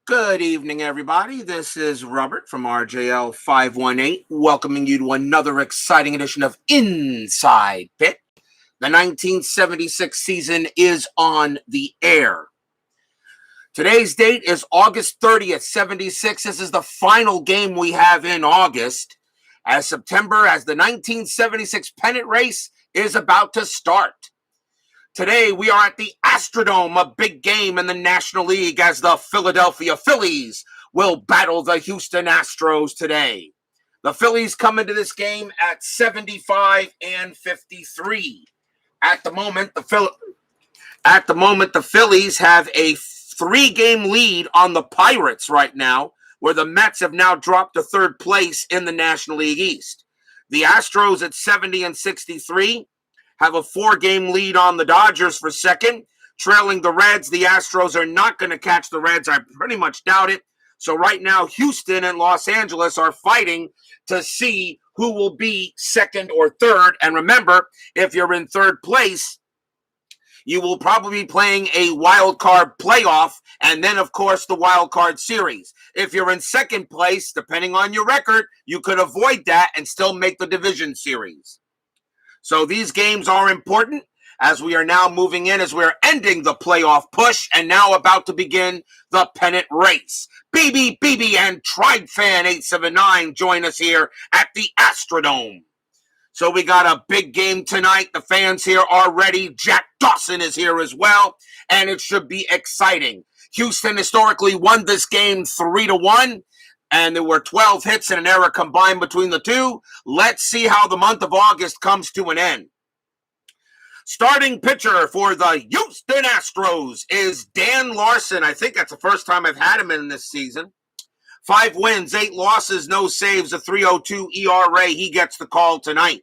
Good evening, everybody. This is Robert from RJL 518, welcoming you to another exciting edition of Inside Pitch. The 1976 season is on the air. Today's date is August 30th, 76. This is the final game we have in August, as the 1976 pennant race is about to start. Today, we are at the Astrodome, a big game in the National League, as the Philadelphia Phillies will battle the Houston Astros today. The Phillies come into this game at 75-53. At the moment, the Phillies have a 3-game lead on the Pirates right now, where the Mets have now dropped to third place in the National League East. The Astros at 70-63. Have a 4-game lead on the Dodgers for second, trailing the Reds. The Astros are not going to catch the Reds. I pretty much doubt it. So right now, Houston and Los Angeles are fighting to see who will be second or third. And remember, if you're in third place, you will probably be playing a wild card playoff, and then, of course, the wild card series. If you're in second place, depending on your record, you could avoid that and still make the division series. So these games are important as we are now moving in, as we're ending the playoff push and now about to begin the pennant race. BB and Tribe Fan 879 join us here at the Astrodome. So we got a big game tonight. The fans here are ready. Jack Dawson is here as well, and it should be exciting. Houston historically won this game 3-1. And there were 12 hits and an error combined between the two. Let's see how the month of August comes to an end. Starting pitcher for the Houston Astros is Dan Larson. I think that's the first time I've had him in this season. 5 wins, 8 losses, no saves, a 3.02 ERA. He gets the call tonight.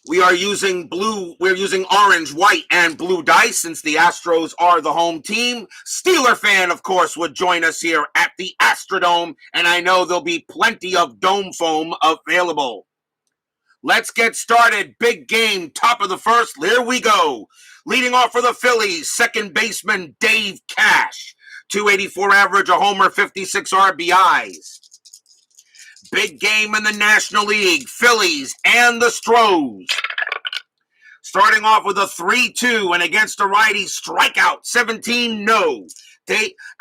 We're using orange, white, and blue dice since the Astros are the home team. Steeler Fan, of course, would join us here at the Astrodome, and I know there'll be plenty of dome foam available. Let's get started. Big game, top of the first. Here we go. Leading off for the Phillies, second baseman Dave Cash. 284 average, a homer, 56 RBIs. Big game in the National League, Phillies and the Astros. Starting off with a 3-2 and against a righty, strikeout, 17 no.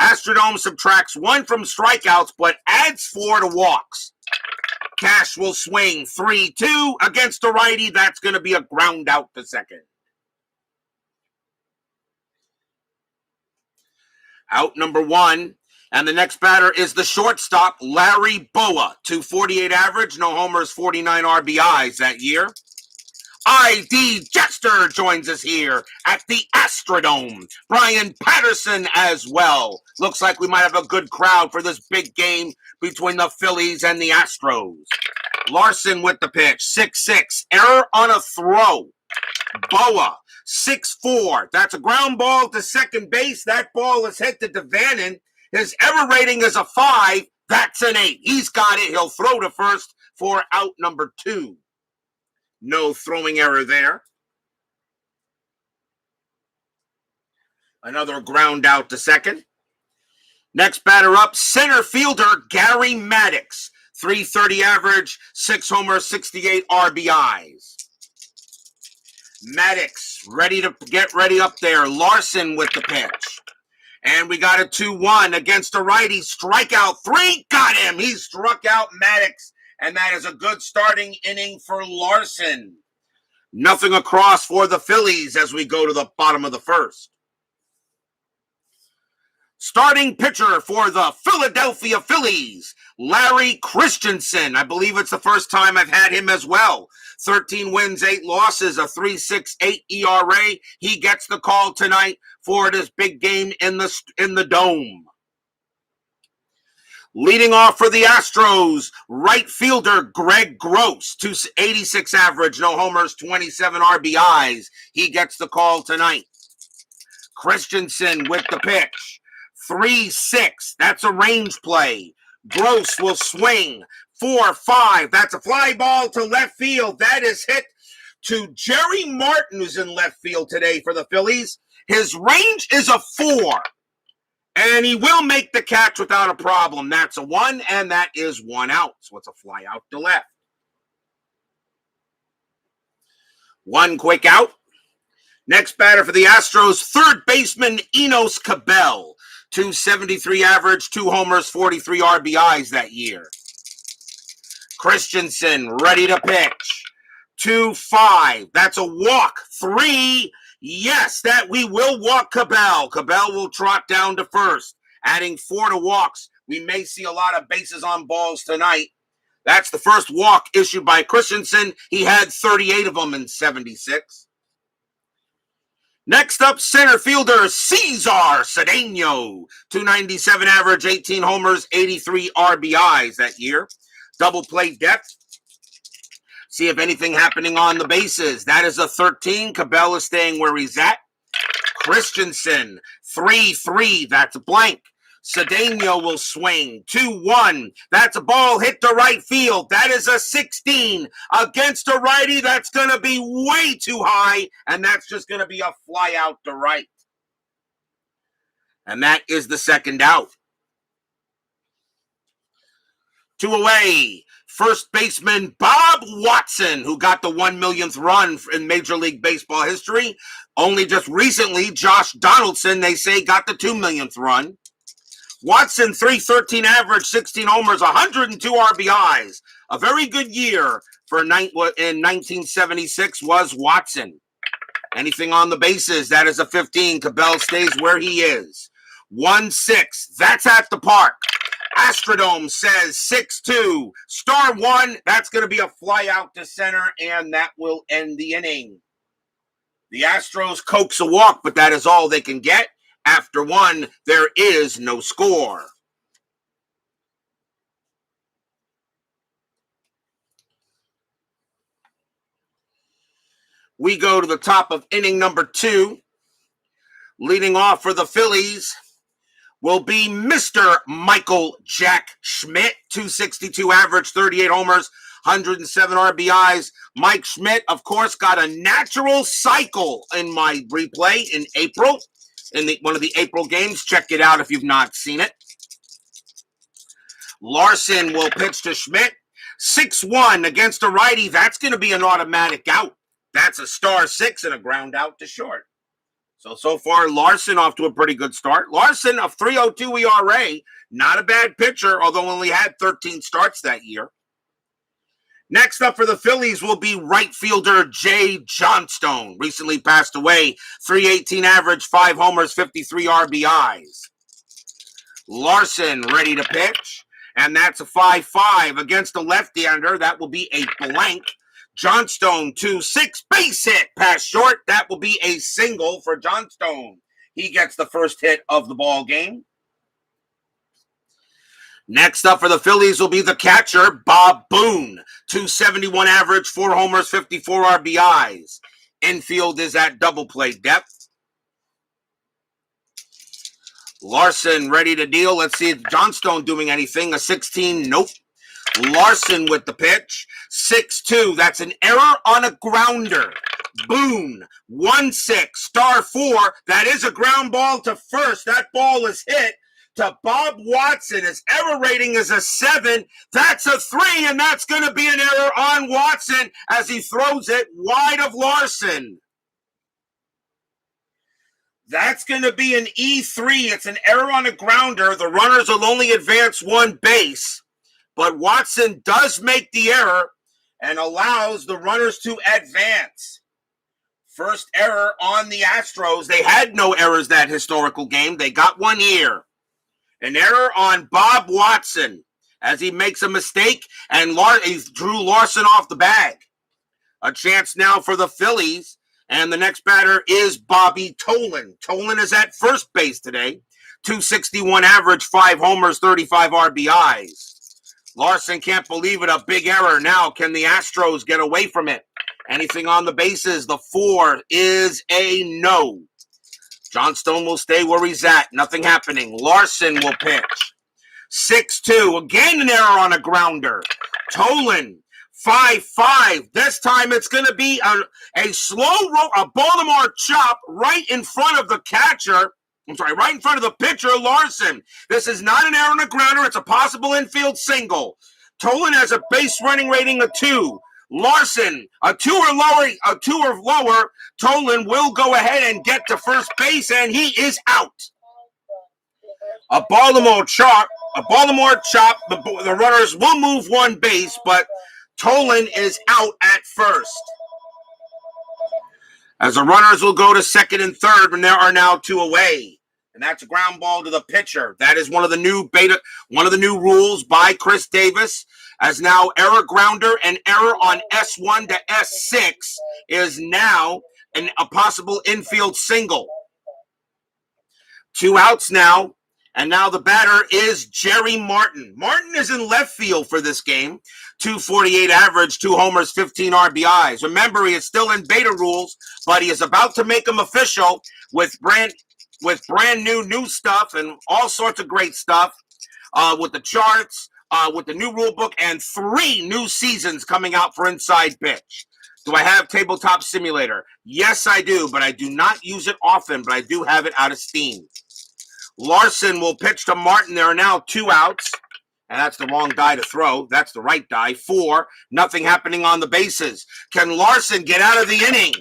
Astrodome subtracts 1 from strikeouts but adds 4 to walks. Cash will swing 3-2 against a righty. That's going to be a ground out to second. Out number 1. And the next batter is the shortstop, Larry Boa. 248 average, no homers, 49 RBIs that year. ID Jester joins us here at the Astrodome. Brian Patterson as well. Looks like we might have a good crowd for this big game between the Phillies and the Astros. Larson with the pitch, 6-6. Error on a throw. Boa, 6-4. That's a ground ball to second base. That ball is hit to Devannon. His error rating is a 5. That's an 8. He's got it. He'll throw to first for out number 2. No throwing error there. Another ground out to second. Next batter up, center fielder Gary Maddox. 330 average, 6 homers, 68 RBIs. Maddox ready to get ready up there. Larson with the pitch. And we got a 2-1 against a righty. Strikeout 3. Got him. He struck out Maddox. And that is a good starting inning for Larson. Nothing across for the Phillies as we go to the bottom of the first. Starting pitcher for the Philadelphia Phillies, Larry Christenson. I believe it's the first time I've had him as well. 13 wins, 8 losses, a 3.68 ERA. He gets the call tonight for this big game in the Dome. Leading off for the Astros, right fielder Greg Gross, 286 average, no homers, 27 RBIs. He gets the call tonight. Christenson with the pitch. 3-6. That's a range play. Gross will swing. 4-5. That's a fly ball to left field. That is hit to Jerry Martin, who's in left field today for the Phillies. His range is a 4. And he will make the catch without a problem. That's a 1, and that is 1 out. So it's a fly out to left. 1 quick out. Next batter for the Astros, third baseman Enos Cabell. 273 average, 2 homers, 43 RBIs that year. Christenson ready to pitch. 2-5. That's a walk. 3. Yes, that we will walk Cabell. Cabell will trot down to first, adding 4 to walks. We may see a lot of bases on balls tonight. That's the first walk issued by Christenson. He had 38 of them in 76. Next up, center fielder Cesar Cedeno. 297 average, 18 homers, 83 RBIs that year. Double play depth. See if anything happening on the bases. That is a 13. Cabell is staying where he's at. Christenson, 3-3. That's a blank. Cedeno will swing. 2-1. That's a ball hit to right field. That is a 16. Against a righty, that's going to be way too high, and that's just going to be a fly out to right. And that is the second out. 2 away. First baseman Bob Watson, who got the 1 millionth run in Major League Baseball history. Only just recently, Josh Donaldson, they say, got the 2 millionth run. Watson, 313 average, 16 homers, 102 RBIs. A very good year in 1976 was Watson. Anything on the bases, that is a 15. Cabell stays where he is. 1-6. That's at the park. Astrodome says 6-2. Star 1, that's going to be a fly out to center, and that will end the inning. The Astros coax a walk, but that is all they can get. After 1, there is no score. We go to the top of inning number 2. Leading off for the Phillies will be Mr. Michael Jack Schmidt. 262 average, 38 homers, 107 RBIs. Mike Schmidt, of course, got a natural cycle in my replay in April. In one of the April games. Check it out if you've not seen it. Larson will pitch to Schmidt. 6-1 against a righty. That's going to be an automatic out. That's a star 6 and a ground out to short. So far, Larson off to a pretty good start. Larson, a 3.02 ERA. Not a bad pitcher, although only had 13 starts that year. Next up for the Phillies will be right fielder Jay Johnstone. Recently passed away. 318 average, 5 homers, 53 RBIs. Larson ready to pitch. And that's a 5-5 against a left-hander. That will be a blank. Johnstone 2-6 base hit past short. That will be a single for Johnstone. He gets the first hit of the ball game. Next up for the Phillies will be the catcher, Bob Boone. 271 average, 4 homers, 54 RBIs. Infield is at double play depth. Larson ready to deal. Let's see if Johnstone doing anything. A 16, nope. Larson with the pitch. 6-2. That's an error on a grounder. Boone. 1-6. Star 4. That is a ground ball to first. That ball is hit to Bob Watson. His error rating is a 7. That's a 3, and that's going to be an error on Watson as he throws it wide of Larson. That's going to be an E3. It's an error on a grounder. The runners will only advance 1 base, but Watson does make the error and allows the runners to advance. First error on the Astros. They had no errors that historical game. They got one here. An error on Bob Watson as he makes a mistake and he drew Larson off the bag. A chance now for the Phillies, and the next batter is Bobby Tolan. Tolan is at first base today. 261 average, 5 homers, 35 RBIs. Larson can't believe it. A big error. Now, can the Astros get away from it? Anything on the bases? The 4 is a no. Johnstone will stay where he's at. Nothing happening. Larson will pitch. 6-2. Again, an error on a grounder. Tolan, 5-5. This time it's going to be a slow roll, a Baltimore chop right in front of the catcher. right in front of the pitcher, Larson. This is not an error on a grounder. It's a possible infield single. Tolan has a base running rating of 2. Larson, a 2 or lower. Tolan will go ahead and get to first base, and he is out. A Baltimore chop. The runners will move one base, but Tolan is out at first. As the runners will go to second and third, and there are now 2 away. And that's a ground ball to the pitcher. That is one of the new rules by Chris Davis. As now error grounder and error on S1 to S6 is now a possible infield single. 2 outs now. And now the batter is Jerry Martin. Martin is in left field for this game. 248 average, 2 homers, 15 RBIs. Remember, he is still in beta rules, but he is about to make them official with brand new stuff and all sorts of great stuff with the charts, with the new rule book, and 3 new seasons coming out for Inside Pitch. Do I have Tabletop Simulator? Yes, I do, but I do not use it often, but I do have it out of Steam. Larson will pitch to Martin. There are now 2 outs. And that's the wrong die to throw. That's the right die. 4, nothing happening on the bases. Can Larson get out of the inning?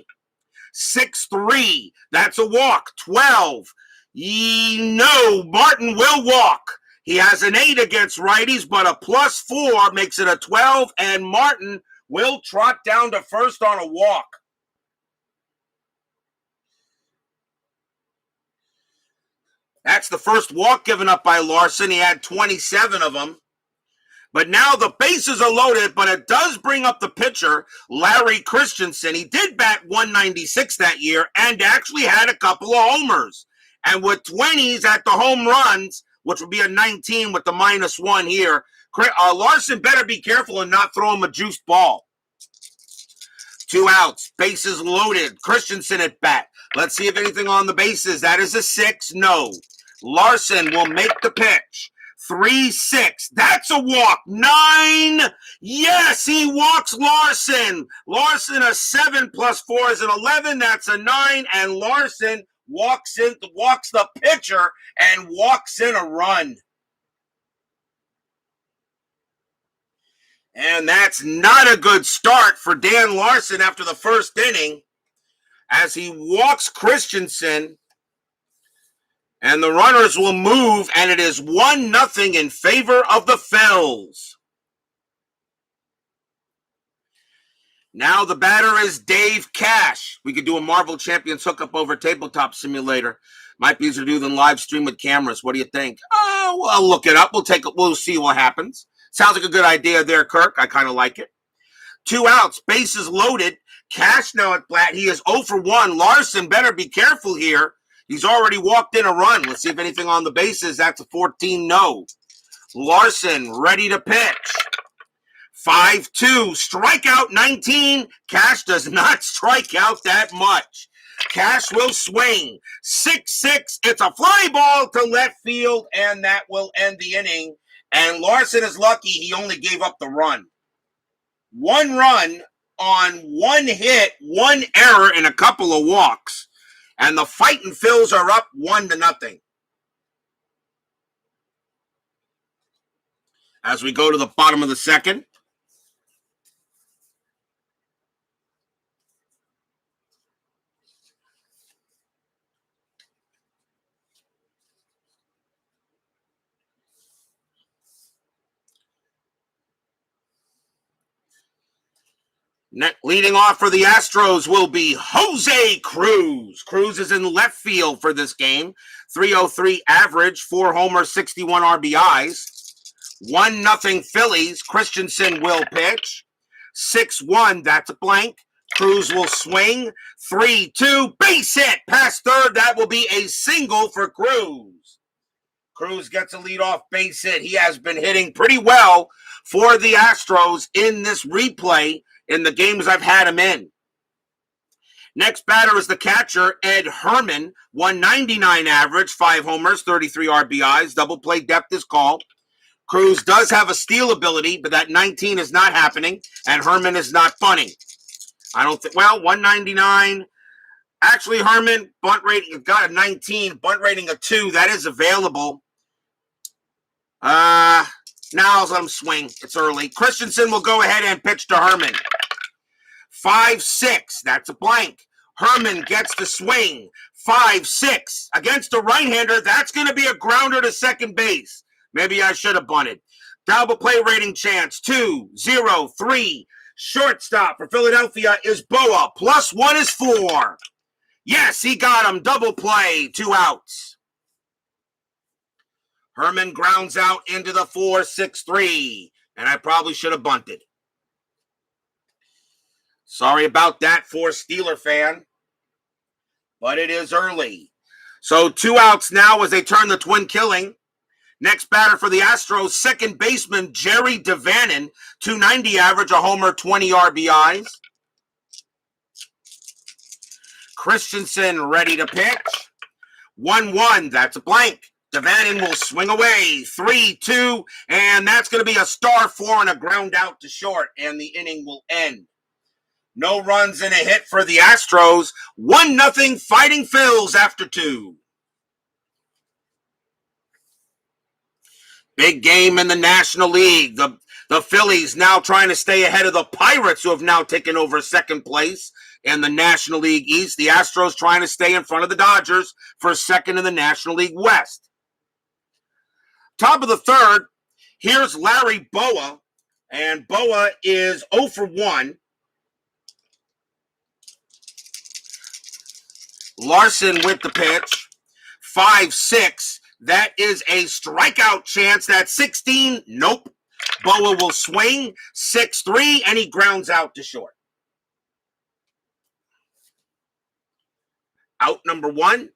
6-3. That's a walk. 12. No, Martin will walk. He has an 8 against righties, but a +4 makes it a 12, and Martin will trot down to first on a walk. That's the first walk given up by Larson. He had 27 of them. But now the bases are loaded, but it does bring up the pitcher, Larry Christenson. He did bat 196 that year and actually had a couple of homers. And with 20s at the home runs, which would be a 19 with the -1 here, Larson better be careful and not throw him a juiced ball. 2 outs, bases loaded. Christenson at bat. Let's see if anything on the bases. That is a 6. No. Larson will make the pitch. 3-6. That's a walk. 9. Yes, he walks Larson. Larson a 7 +4 is an 11. That's a 9. And Larson walks the pitcher and walks in a run. And that's not a good start for Dan Larson after the first inning, as he walks Christenson, and the runners will move, and it is 1-0 in favor of the Phillies. Now the batter is Dave Cash. We could do a Marvel Champions hookup over Tabletop Simulator. Might be easier to do than live stream with cameras. What do you think? Oh, well, I'll look it up. We'll see what happens. Sounds like a good idea there, Kirk. I kind of like it. 2 outs, bases loaded. Cash now at bat. He is 0 for 1. Larson better be careful here. He's already walked in a run. Let's see if anything on the bases. That's a 14 no. Larson ready to pitch. 5-2. Strikeout 19. Cash does not strike out that much. Cash will swing. 6-6. It's a fly ball to left field, and that will end the inning. And Larson is lucky he only gave up the run. 1 run on 1 hit, 1 error, and a couple of walks. And the Fightin' Phils are up 1-0. As we go to the bottom of the second. Leading off for the Astros will be Jose Cruz. Cruz is in left field for this game. 303 average, 4 homers, 61 RBIs. 1-0 Phillies. Christenson will pitch. 6-1, that's a blank. Cruz will swing. 3-2, base hit past third. That will be a single for Cruz. Cruz gets a leadoff base hit. He has been hitting pretty well for the Astros in this replay in the games I've had him in. Next batter is the catcher, Ed Herman. 199 average, 5 homers, 33 RBIs. Double play depth is called. Cruz does have a steal ability, but that 19 is not happening, and Herman is not bunting. I don't think, 199. Actually, Herman, bunt rating, got a 19, bunt rating of 2. That is available. Now I'll let him swing. It's early. Christenson will go ahead and pitch to Herman. 5-6. That's a blank. Herman gets the swing. 5-6. Against a right-hander, that's going to be a grounder to second base. Maybe I should have bunted. Double play rating chance. 2-0-3. Shortstop for Philadelphia is Boa. +1 is 4. Yes, he got him. Double play. 2 outs. Herman grounds out into the 4-6-3. And I probably should have bunted. Sorry about that for Steeler fan. But it is early. So 2 outs now as they turn the twin killing. Next batter for the Astros, second baseman Jerry DeVannen, .290 average, a homer, 20 RBIs. Christenson ready to pitch. 1-1, that's a blank. DeVannen will swing away. 3-2, and that's going to be a star 4 and a ground out to short, and the inning will end. No runs and a hit for the Astros. 1-0 Fighting Phils after 2. Big game in the National League. The Phillies now trying to stay ahead of the Pirates, who have now taken over second place in the National League East. The Astros trying to stay in front of the Dodgers for second in the National League West. Top of the third, here's Larry Boa, and Boa is 0 for 1. Larson with the pitch. 5-6. That is a strikeout chance. That's 16. Nope. Boa will swing. 6-3, and he grounds out to short. Out number 1.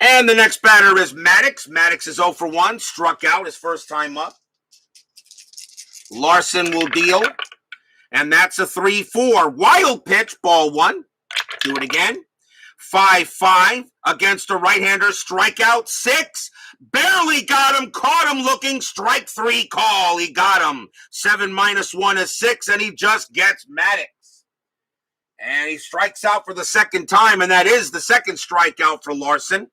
And the next batter is Maddox. Maddox is 0 for 1. Struck out his first time up. Larson will deal. And that's a 3-4. Wild pitch, ball 1. Do it again. 5-5 against a right-hander, strikeout 6. Barely got him, caught him looking, strike 3 call. He got him. 7 minus 1 is 6, and he just gets Maddox. And he strikes out for the second time, and that is the second strikeout for Larson,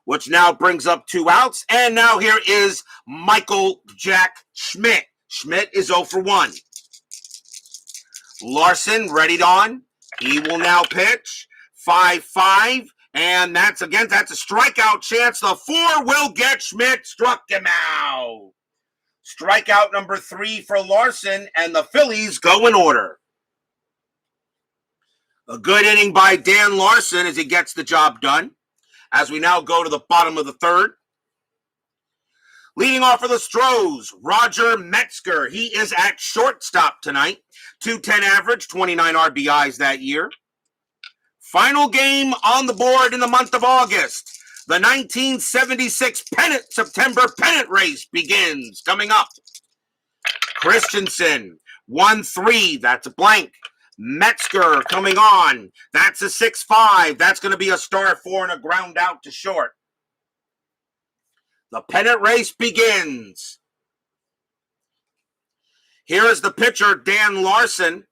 which now brings up 2 outs. And now here is Michael Jack Schmidt. Schmidt is 0 for 1. Larson readied on. He will now pitch. 5-5, and that's a strikeout chance. The 4 will get Schmidt. Struck him out. Strikeout number 3 for Larson, and the Phillies go in order. A good inning by Dan Larson as he gets the job done. As we now go to the bottom of the third. Leading off for the Astros, Roger Metzger. He is at shortstop tonight. .210 average, 29 RBIs that year. Final game on the board in the month of August. The 1976 September pennant race begins. Coming up. Christenson, 1-3. That's a blank. Metzger coming on. That's a 6-5. That's going to be a star 4 and a ground out to short. The pennant race begins. Here is the pitcher, Dan Larson.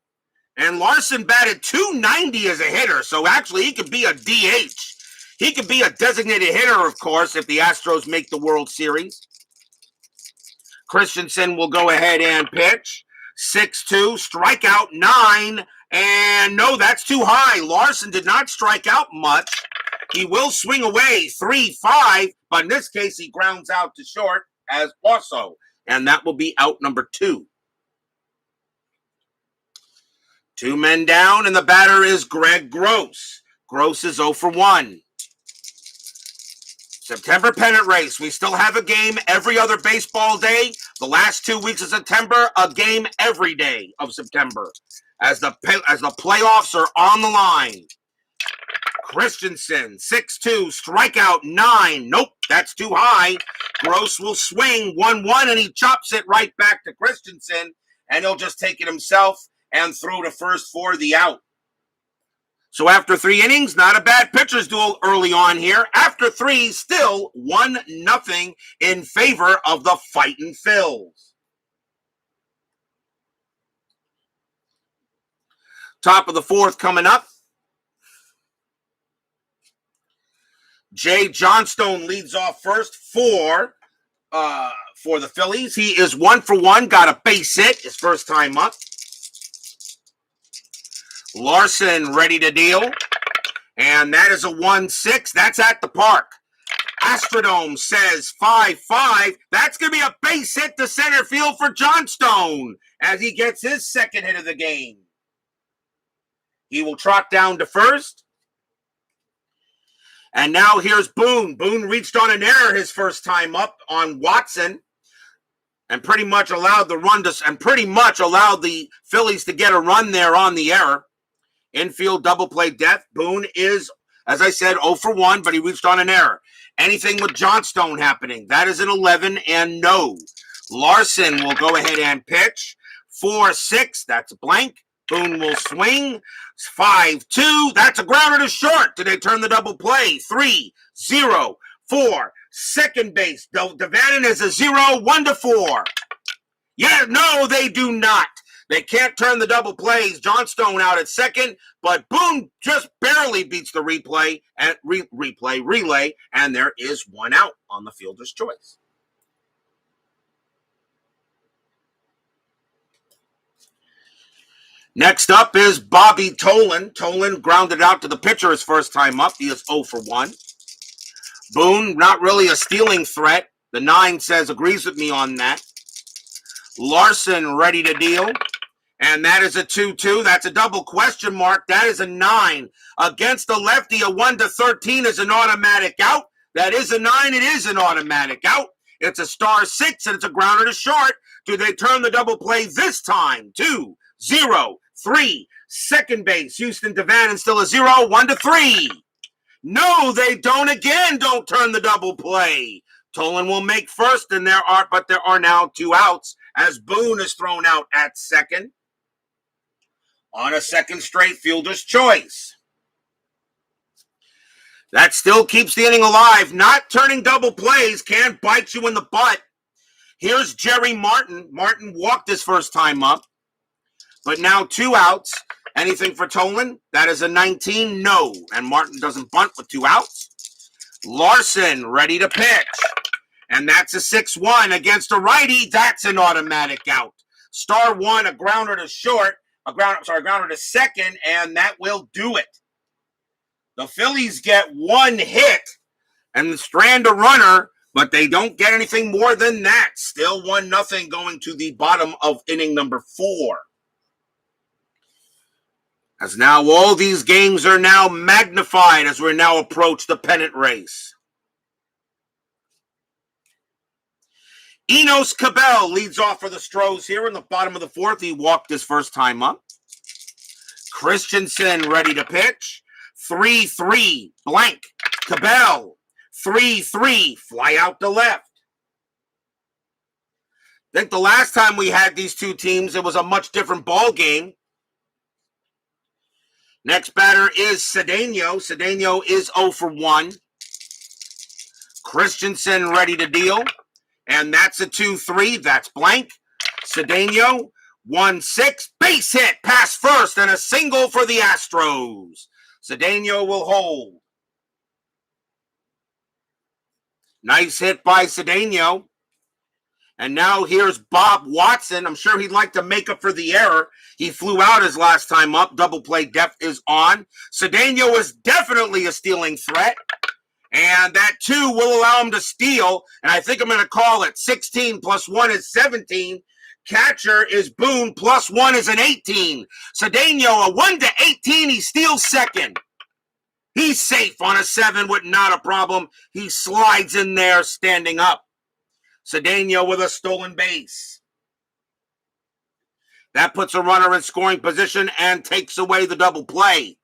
And Larson batted .290 as a hitter, so actually he could be a DH. He could be a designated hitter, of course, if the Astros make the World Series. Christenson will go ahead and pitch. 6-2, strikeout 9. And no, that's too high. Larson did not strike out much. He will swing away 3-5, but in this case, he grounds out to short as also. And that will be out number 2. 2 men down, and the batter is Greg Gross. Gross is 0 for 1. September pennant race. We still have a game every other baseball day. The last 2 weeks of September, a game every day of September. As the playoffs are on the line. Christenson, 6-2, strikeout 9. Nope, that's too high. Gross will swing 1-1, and he chops it right back to Christenson, and he'll just take it himself and throw to first for the out. So after 3 innings, not a bad pitcher's duel early on here. After 3, still 1-0 in favor of the Fightin' Phils. Top of the fourth coming up. Jay Johnstone leads off first for the Phillies. He is 1 for 1, got a base hit his first time up. Larson ready to deal. And that is a 1-6. That's at the park. Astrodome says 5-5. That's going to be a base hit to center field for Johnstone as he gets his second hit of the game. He will trot down to first. And now here's Boone. Boone reached on an error his first time up on Watson and pretty much allowed the Phillies to get a run there on the error. Infield double play death. Boone is, as I said, 0 for 1, but he reached on an error. Anything with Johnstone happening? That is an 11 and no. Larson will go ahead and pitch. 4-6, that's a blank. Boone will swing. 5-2, that's a grounder to short. Did they turn the double play? 3-0 for second base. Devannon is a 0, 1-4. Yeah, no, they do not. They can't turn the double plays. Johnstone out at second, but Boone just barely beats the relay, and there is one out on the fielder's choice. Next up is Bobby Tolan. Tolan grounded out to the pitcher his first time up. He is 0 for 1. Boone, not really a stealing threat. The 9 says agrees with me on that. Larson ready to deal. And that is a 2-2. That's a double question mark. That is a 9. Against the lefty, a 1-13 is an automatic out. That is a 9. It is an automatic out. It's a star 6, and it's a grounder to short. Do they turn the double play this time? 2-0-3. Second base, Houston Devannon still a 0, 1-3. No, they don't again. Don't turn the double play. Tolan will make first, but there are now 2 outs as Boone is thrown out at second. On a second straight fielder's choice. That still keeps the inning alive. Not turning double plays can bite you in the butt. Here's Jerry Martin. Martin walked his first time up, but now 2 outs. Anything for Tolan? That is a 19, no. And Martin doesn't bunt with 2 outs. Larson ready to pitch. And that's a 6-1 against a righty. That's an automatic out. Star 1, a grounder to short. A grounder to second, and that will do it. The Phillies get 1 hit and strand a runner, but they don't get anything more than that. Still 1-0 going to the bottom of inning number 4. As now all these games are now magnified as we now approach the pennant race. Enos Cabell leads off for the Astros here in the bottom of the 4th. He walked his first time up. Christenson ready to pitch. 3-3, blank. Cabell, 3-3, fly out to left. I think the last time we had these two teams, it was a much different ball game. Next batter is Cedeno. Cedeno is 0 for 1. Christenson ready to deal. And that's a 2-3. That's blank. Cedeno, 1-6. Base hit, pass first, and a single for the Astros. Cedeno will hold. Nice hit by Cedeno. And now here's Bob Watson. I'm sure he'd like to make up for the error. He flew out his last time up. Double play depth is on. Cedeno is definitely a stealing threat. And that 2 will allow him to steal. And I think I'm going to call it 16 plus 1 is 17. Catcher is Boone plus 1 is an 18. Cedeno, a 1-18. He steals second. He's safe on a 7 with not a problem. He slides in there standing up. Cedeno with a stolen base. That puts a runner in scoring position and takes away the double play.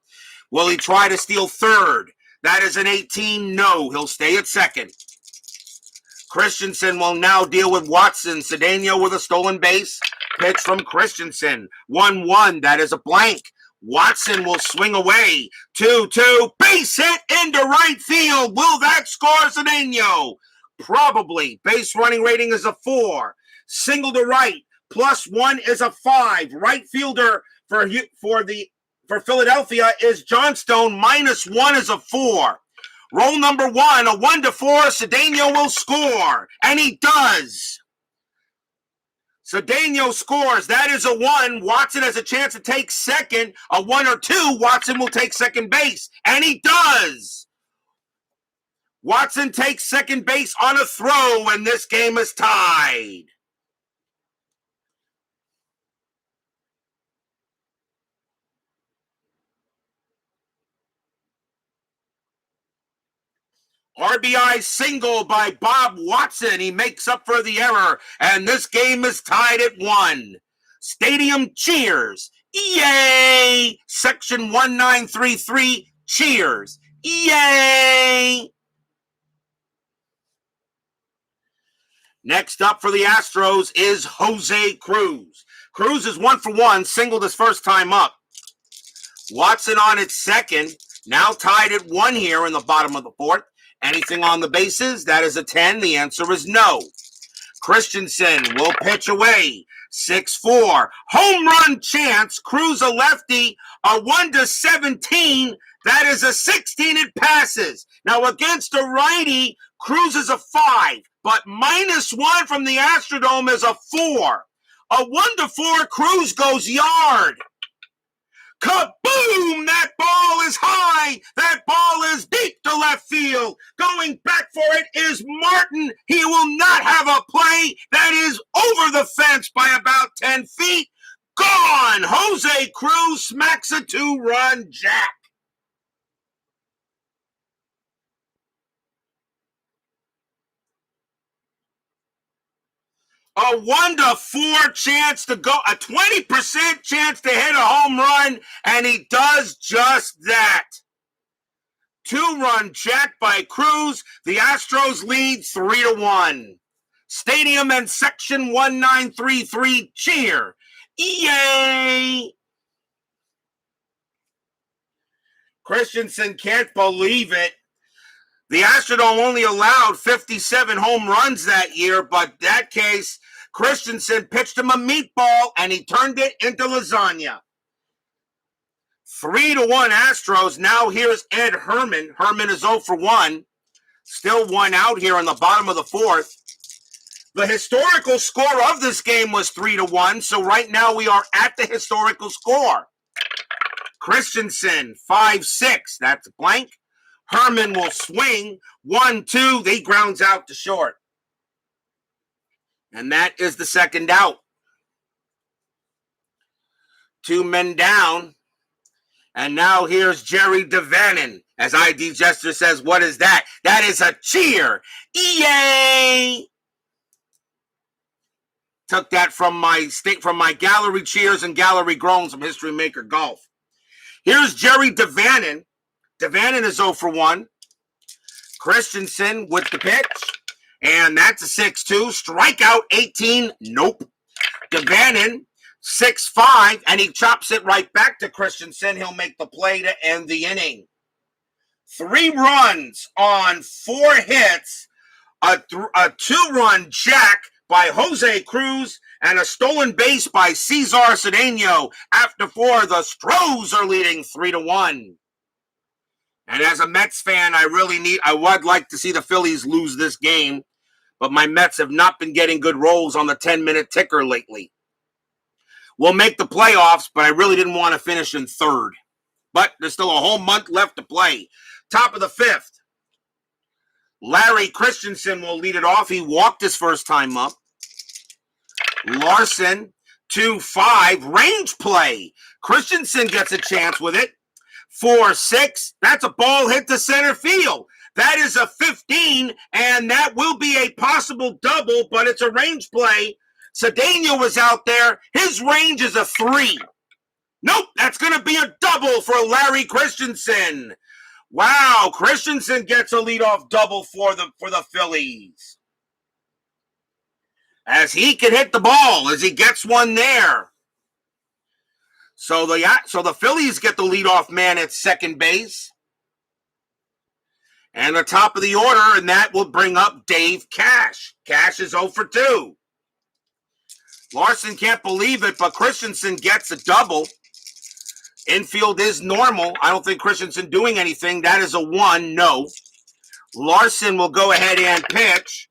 Will he try to steal third? That is an 18. No, he'll stay at second. Christenson will now deal with Watson. Cedeno with a stolen base. Pitch from Christenson. 1-1. That is a blank. Watson will swing away. 2-2. Base hit into right field. Will that score Cedeno? Probably. Base running rating is a 4. Single to right. Plus 1 is a 5. Right fielder for the for Philadelphia is Johnstone. -1 is a 4. Roll number 1, a 1-4. Cedeno will score, and he does. Cedeno scores. That is a 1. Watson has a chance to take second. A 1 or 2. Watson will take second base, and he does. Watson takes second base on a throw, and this game is tied. RBI single by Bob Watson. He makes up for the error, and this game is tied at 1. Stadium cheers. Yay! Section 1933 cheers. Yay! Next up for the Astros is Jose Cruz. Cruz is 1 for 1, singled his first time up. Watson on its second, now tied at 1 here in the bottom of the 4th. Anything on the bases? That is a 10. The answer is no. Christenson will pitch away. 6-4. Home run chance. Cruz a lefty. A 1-17. That is a 16. It passes. Now against a righty, Cruz is a 5. But -1 from the Astrodome is a 4. A 1-4. Cruz goes yard. Kaboom! That ball is high. That ball is deep to left field. Going back for it is Martin. He will not have a play. That is over the fence by about 10 feet. Gone! Jose Cruz smacks a 2-run jack. A 1-4 chance to go, a 20% chance to hit a home run, and he does just that. 2-run jack by Cruz. The Astros lead 3-1. Stadium and Section 1933 cheer. Yay! Christenson can't believe it. The Astrodome only allowed 57 home runs that year, but in that case, Christenson pitched him a meatball, and he turned it into lasagna. 3-1 Astros. Now here's Ed Herman. Herman is 0 for 1. Still 1 out here in the bottom of the 4th. The historical score of this game was 3-1, so right now we are at the historical score. Christenson, 5-6. That's blank. Herman will swing. 1-2. He grounds out to short. And that is the second out. 2 men down. And now here's Jerry Devannon. As ID Jester says, what is that? That is a cheer. Yay! Took that from my gallery cheers and gallery groans from History Maker Golf. Here's Jerry Devannon. Devannon is 0 for 1. Christenson with the pitch. And that's a 6-2. Strikeout 18. Nope. Devannon, 6-5. And he chops it right back to Christenson. He'll make the play to end the inning. 3 runs on 4 hits. A 2-run jack by Jose Cruz. And a stolen base by Cesar Cedeno. After 4, the Astros are leading 3-1. And as a Mets fan, I would like to see the Phillies lose this game, but my Mets have not been getting good rolls on the 10-minute ticker lately. We'll make the playoffs, but I really didn't want to finish in 3rd. But there's still a whole month left to play. Top of the 5th. Larry Christenson will lead it off. He walked his first time up. Larson, 2-5. Range play. Christenson gets a chance with it. 4-6. That's a ball hit to center field. That is a 15, and that will be a possible double, but it's a range play. Cedeno was out there. His range is a 3. Nope, that's going to be a double for Larry Christenson. Wow, Christenson gets a leadoff double for the Phillies. As he can hit the ball, as he gets one there. So the Phillies get the leadoff man at second base. And the top of the order, and that will bring up Dave Cash. Cash is 0 for 2. Larson can't believe it, but Christenson gets a double. Infield is normal. I don't think Christenson doing anything. That is a 1, no. Larson will go ahead and pitch.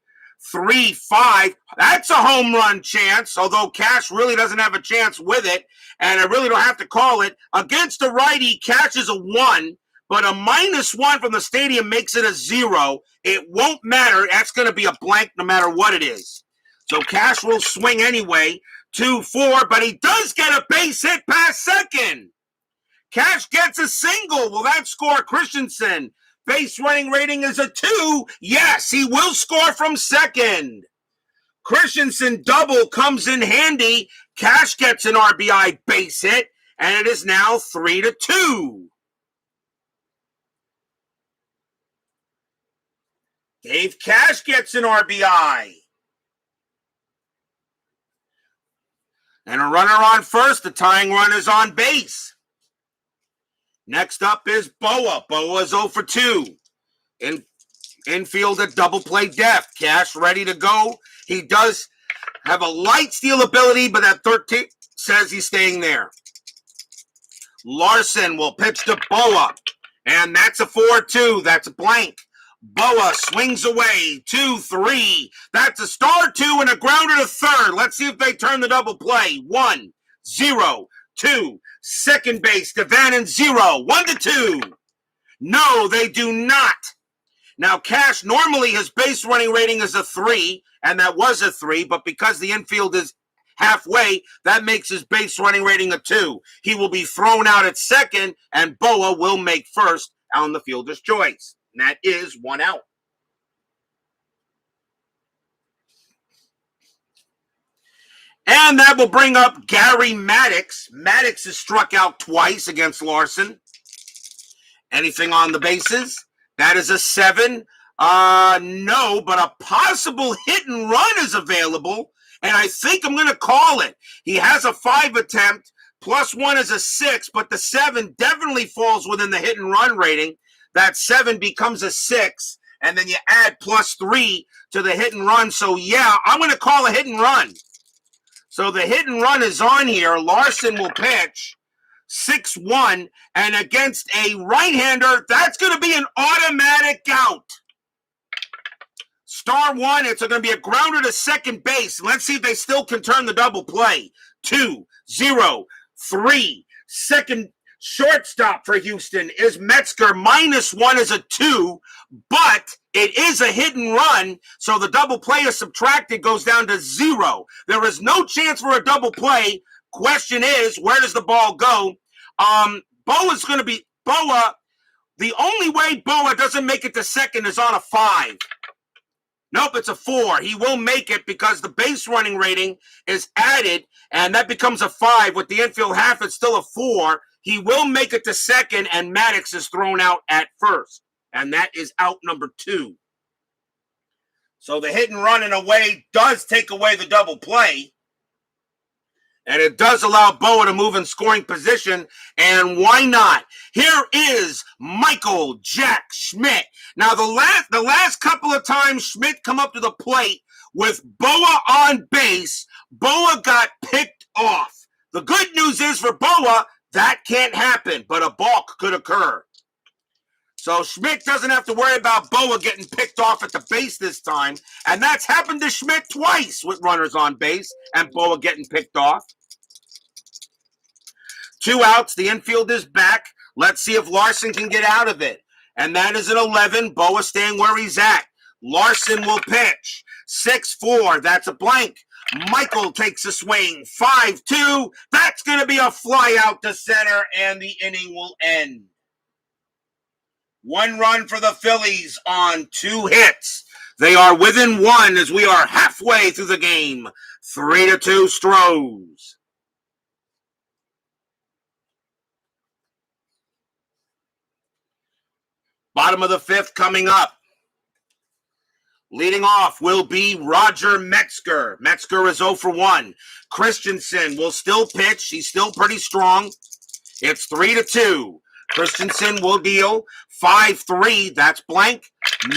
3-5. That's a home run chance, although Cash really doesn't have a chance with it, and I really don't have to call it. Against a righty, Cash is a 1, but a -1 from the stadium makes it a 0. It won't matter. That's going to be a blank no matter what it is. So Cash will swing anyway. 2-4, but he does get a base hit past second. Cash gets a single. Will that score Christenson? Base running rating is a 2. Yes, he will score from second. Christenson double comes in handy. Cash gets an RBI base hit, and it is now 3-2. Dave Cash gets an RBI. And a runner on first. The tying run is on base. Next up is Boa. Boa is 0 for 2. Infield at double play depth. Cash ready to go. He does have a light steal ability, but that 13 says he's staying there. Larson will pitch to Boa, and that's a 4-2. That's a blank. Boa swings away. 2-3. That's a star 2 and a grounder to third. Let's see if they turn the double play. 1-0. 2. Second base, Devan 0. 1-2. No, they do not. Now, Cash, normally his base running rating is a 3, and that was a 3, but because the infield is halfway, that makes his base running rating a 2. He will be thrown out at second, and Boa will make first on the fielder's choice. And that is 1 out. And that will bring up Gary Maddox. Maddox has struck out twice against Larson. Anything on the bases? That is a 7. No, but a possible hit and run is available, and I think I'm going to call it. He has a 5 attempt, +1 is a 6, but the 7 definitely falls within the hit and run rating. That 7 becomes a 6, and then you add +3 to the hit and run. So, yeah, I'm going to call a hit and run. So the hit and run is on here. Larson will pitch 6-1, and against a right-hander, that's going to be an automatic out. Star 1, it's going to be a grounder to second base. Let's see if they still can turn the double play. 2-0, 3. Second shortstop for Houston is Metzger. -1 is a 2, but it is a hit and run, so the double play is subtracted, goes down to 0. There is no chance for a double play. Question is, where does the ball go? Boa's going to be Boa. The only way Boa doesn't make it to second is on a 5. Nope, it's a 4. He will make it because the base running rating is added, and that becomes a 5. With the infield half, it's still a 4. He will make it to second, and Maddox is thrown out at first. And that is out number 2. So the hit and run in a way does take away the double play. And it does allow Boa to move in scoring position. And why not? Here is Michael Jack Schmidt. Now, the last couple of times Schmidt come up to the plate with Boa on base, Boa got picked off. The good news is for Boa, that can't happen, but a balk could occur. So Schmidt doesn't have to worry about Boa getting picked off at the base this time. And that's happened to Schmidt twice with runners on base and Boa getting picked off. 2 outs. The infield is back. Let's see if Larson can get out of it. And that is an 11. Boa staying where he's at. Larson will pitch. 6-4. That's a blank. Michael takes a swing. 5-2. That's going to be a fly out to center, and the inning will end. 1 run for the Phillies on 2 hits. They are within 1 as we are halfway through the game. 3-2 Stros. Bottom of the 5th coming up. Leading off will be Roger Metzger. Metzger is 0 for 1. Christenson will still pitch. He's still pretty strong. It's 3-2. Christenson will deal 5-3. That's blank.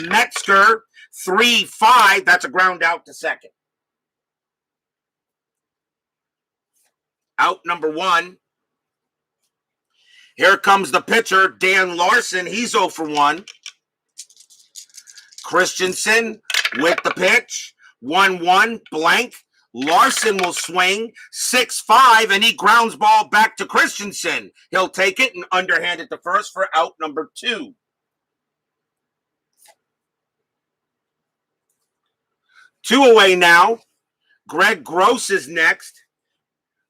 Metzger 3-5. That's a ground out to second. Out number 1. Here comes the pitcher, Dan Larson. He's 0 for 1. Christenson with the pitch. 1-1, blank. Larson will swing 6-5, and he grounds ball back to Christenson. He'll take it and underhand it to first for out number 2. Two away now. Greg Gross is next.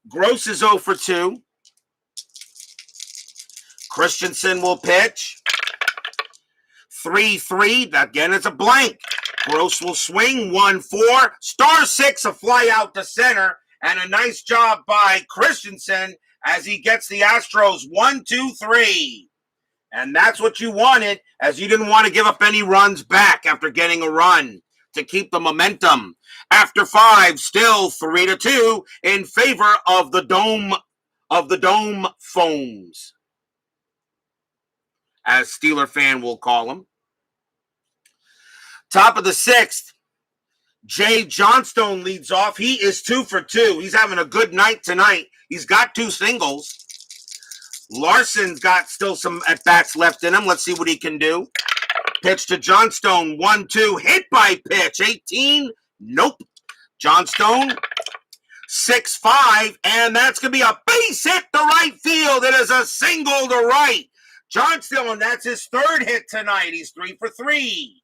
Gross is 0 for 2. Christenson will pitch. 3-3. Again, it's a blank. Gross will swing. 1-4. Star 6, a fly out to center. And a nice job by Christenson as he gets the Astros 1-2-3. And that's what you wanted, as you didn't want to give up any runs back after getting a run to keep the momentum. After 5, still 3-2 in favor of the Dome Foams, as Steeler fan will call them. Top of the 6th, Jay Johnstone leads off. He is 2 for 2. He's having a good night tonight. He's got 2 singles. Larson's got still some at-bats left in him. Let's see what he can do. Pitch to Johnstone, 1-2, hit by pitch, 18, nope. Johnstone, 6-5, and that's going to be a base hit to right field. It is a single to right. Johnstone, that's his 3rd hit tonight. He's 3 for 3.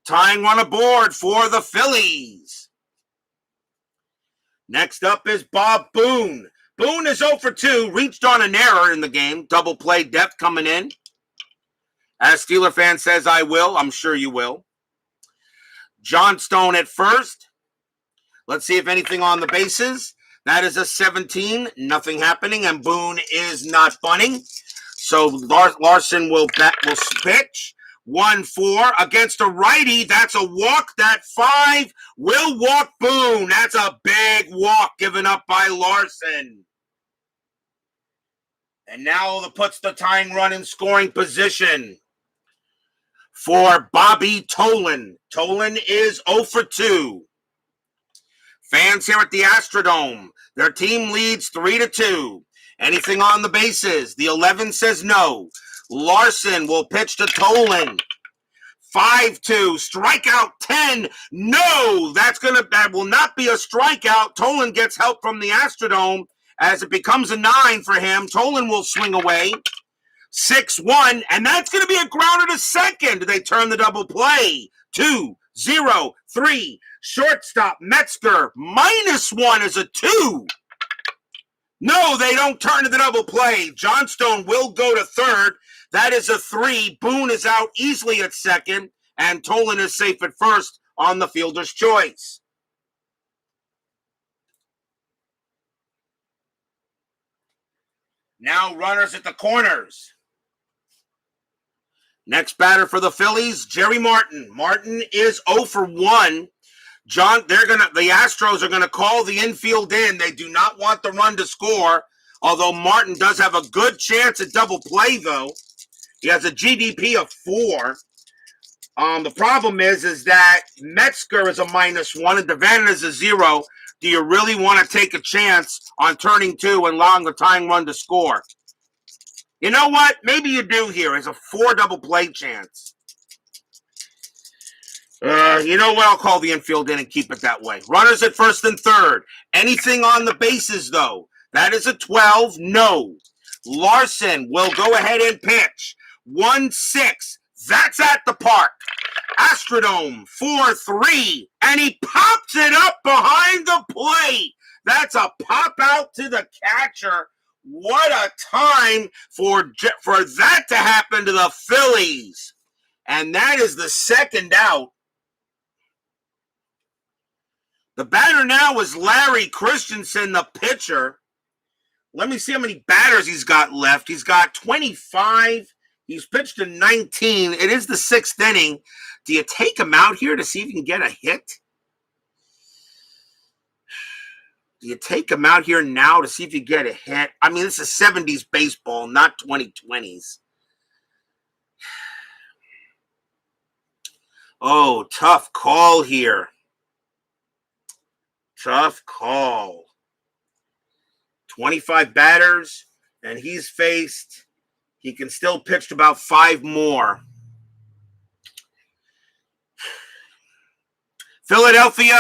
Tying run aboard for the Phillies. Next up is Bob Boone. Boone is 0 for 2, reached on an error in the game. Double play depth coming in. As Steeler fan says, I will. I'm sure you will. Johnstone at first. Let's see if anything on the bases. That is a 17. Nothing happening, and Boone is not bunting. So Larson will pitch. 1-4 against a righty. That's a walk. That 5 will walk Boone. That's a big walk given up by Larson. And now that puts the tying run in scoring position for Bobby Tolan. Tolan is 0 for 2. Fans here at the Astrodome, their team leads 3-2. Anything on the bases? The 11 says no. Larson will pitch to Tolan. 5-2, strikeout 10. No, that will not be a strikeout. Tolan gets help from the Astrodome as it becomes a 9 for him. Tolan will swing away. 6-1, and that's going to be a grounder to second. They turn the double play. 2-0-3. Shortstop Metzger -1 is a 2. No, they don't turn to the double play. Johnstone will go to third. That is a 3. Boone is out easily at second, and Tolan is safe at first on the fielder's choice. Now runners at the corners. Next batter for the Phillies, Jerry Martin. Martin is 0 for 1. The Astros are gonna call the infield in. They do not want the run to score, although Martin does have a good chance at double play, though. He has a GDP of 4. The problem is that Metzger is a -1 and Devanna is a 0. Do you really want to take a chance on turning 2 and allowing the tying run to score? You know what? Maybe you do here. It's a 4 double play chance. You know what? I'll call the infield in and keep it that way. Runners at first and third. Anything on the bases, though? That is a 12. No. Larson will go ahead and pitch. 1-6. That's at the park. Astrodome 4-3. And he pops it up behind the plate. That's a pop out to the catcher. What a time for that to happen to the Phillies. And that is the second out. The batter now is Larry Christenson, the pitcher. Let me see how many batters he's got left. He's got 25. He's pitched in 19. It is the 6th inning. Do you take him out here to see if you can get a hit? Do you take him out here now to see if you get a hit? I mean, this is 70s baseball, not 2020s. Oh, tough call here. Tough call. 25 batters, And he can still pitch about 5 more. Philadelphia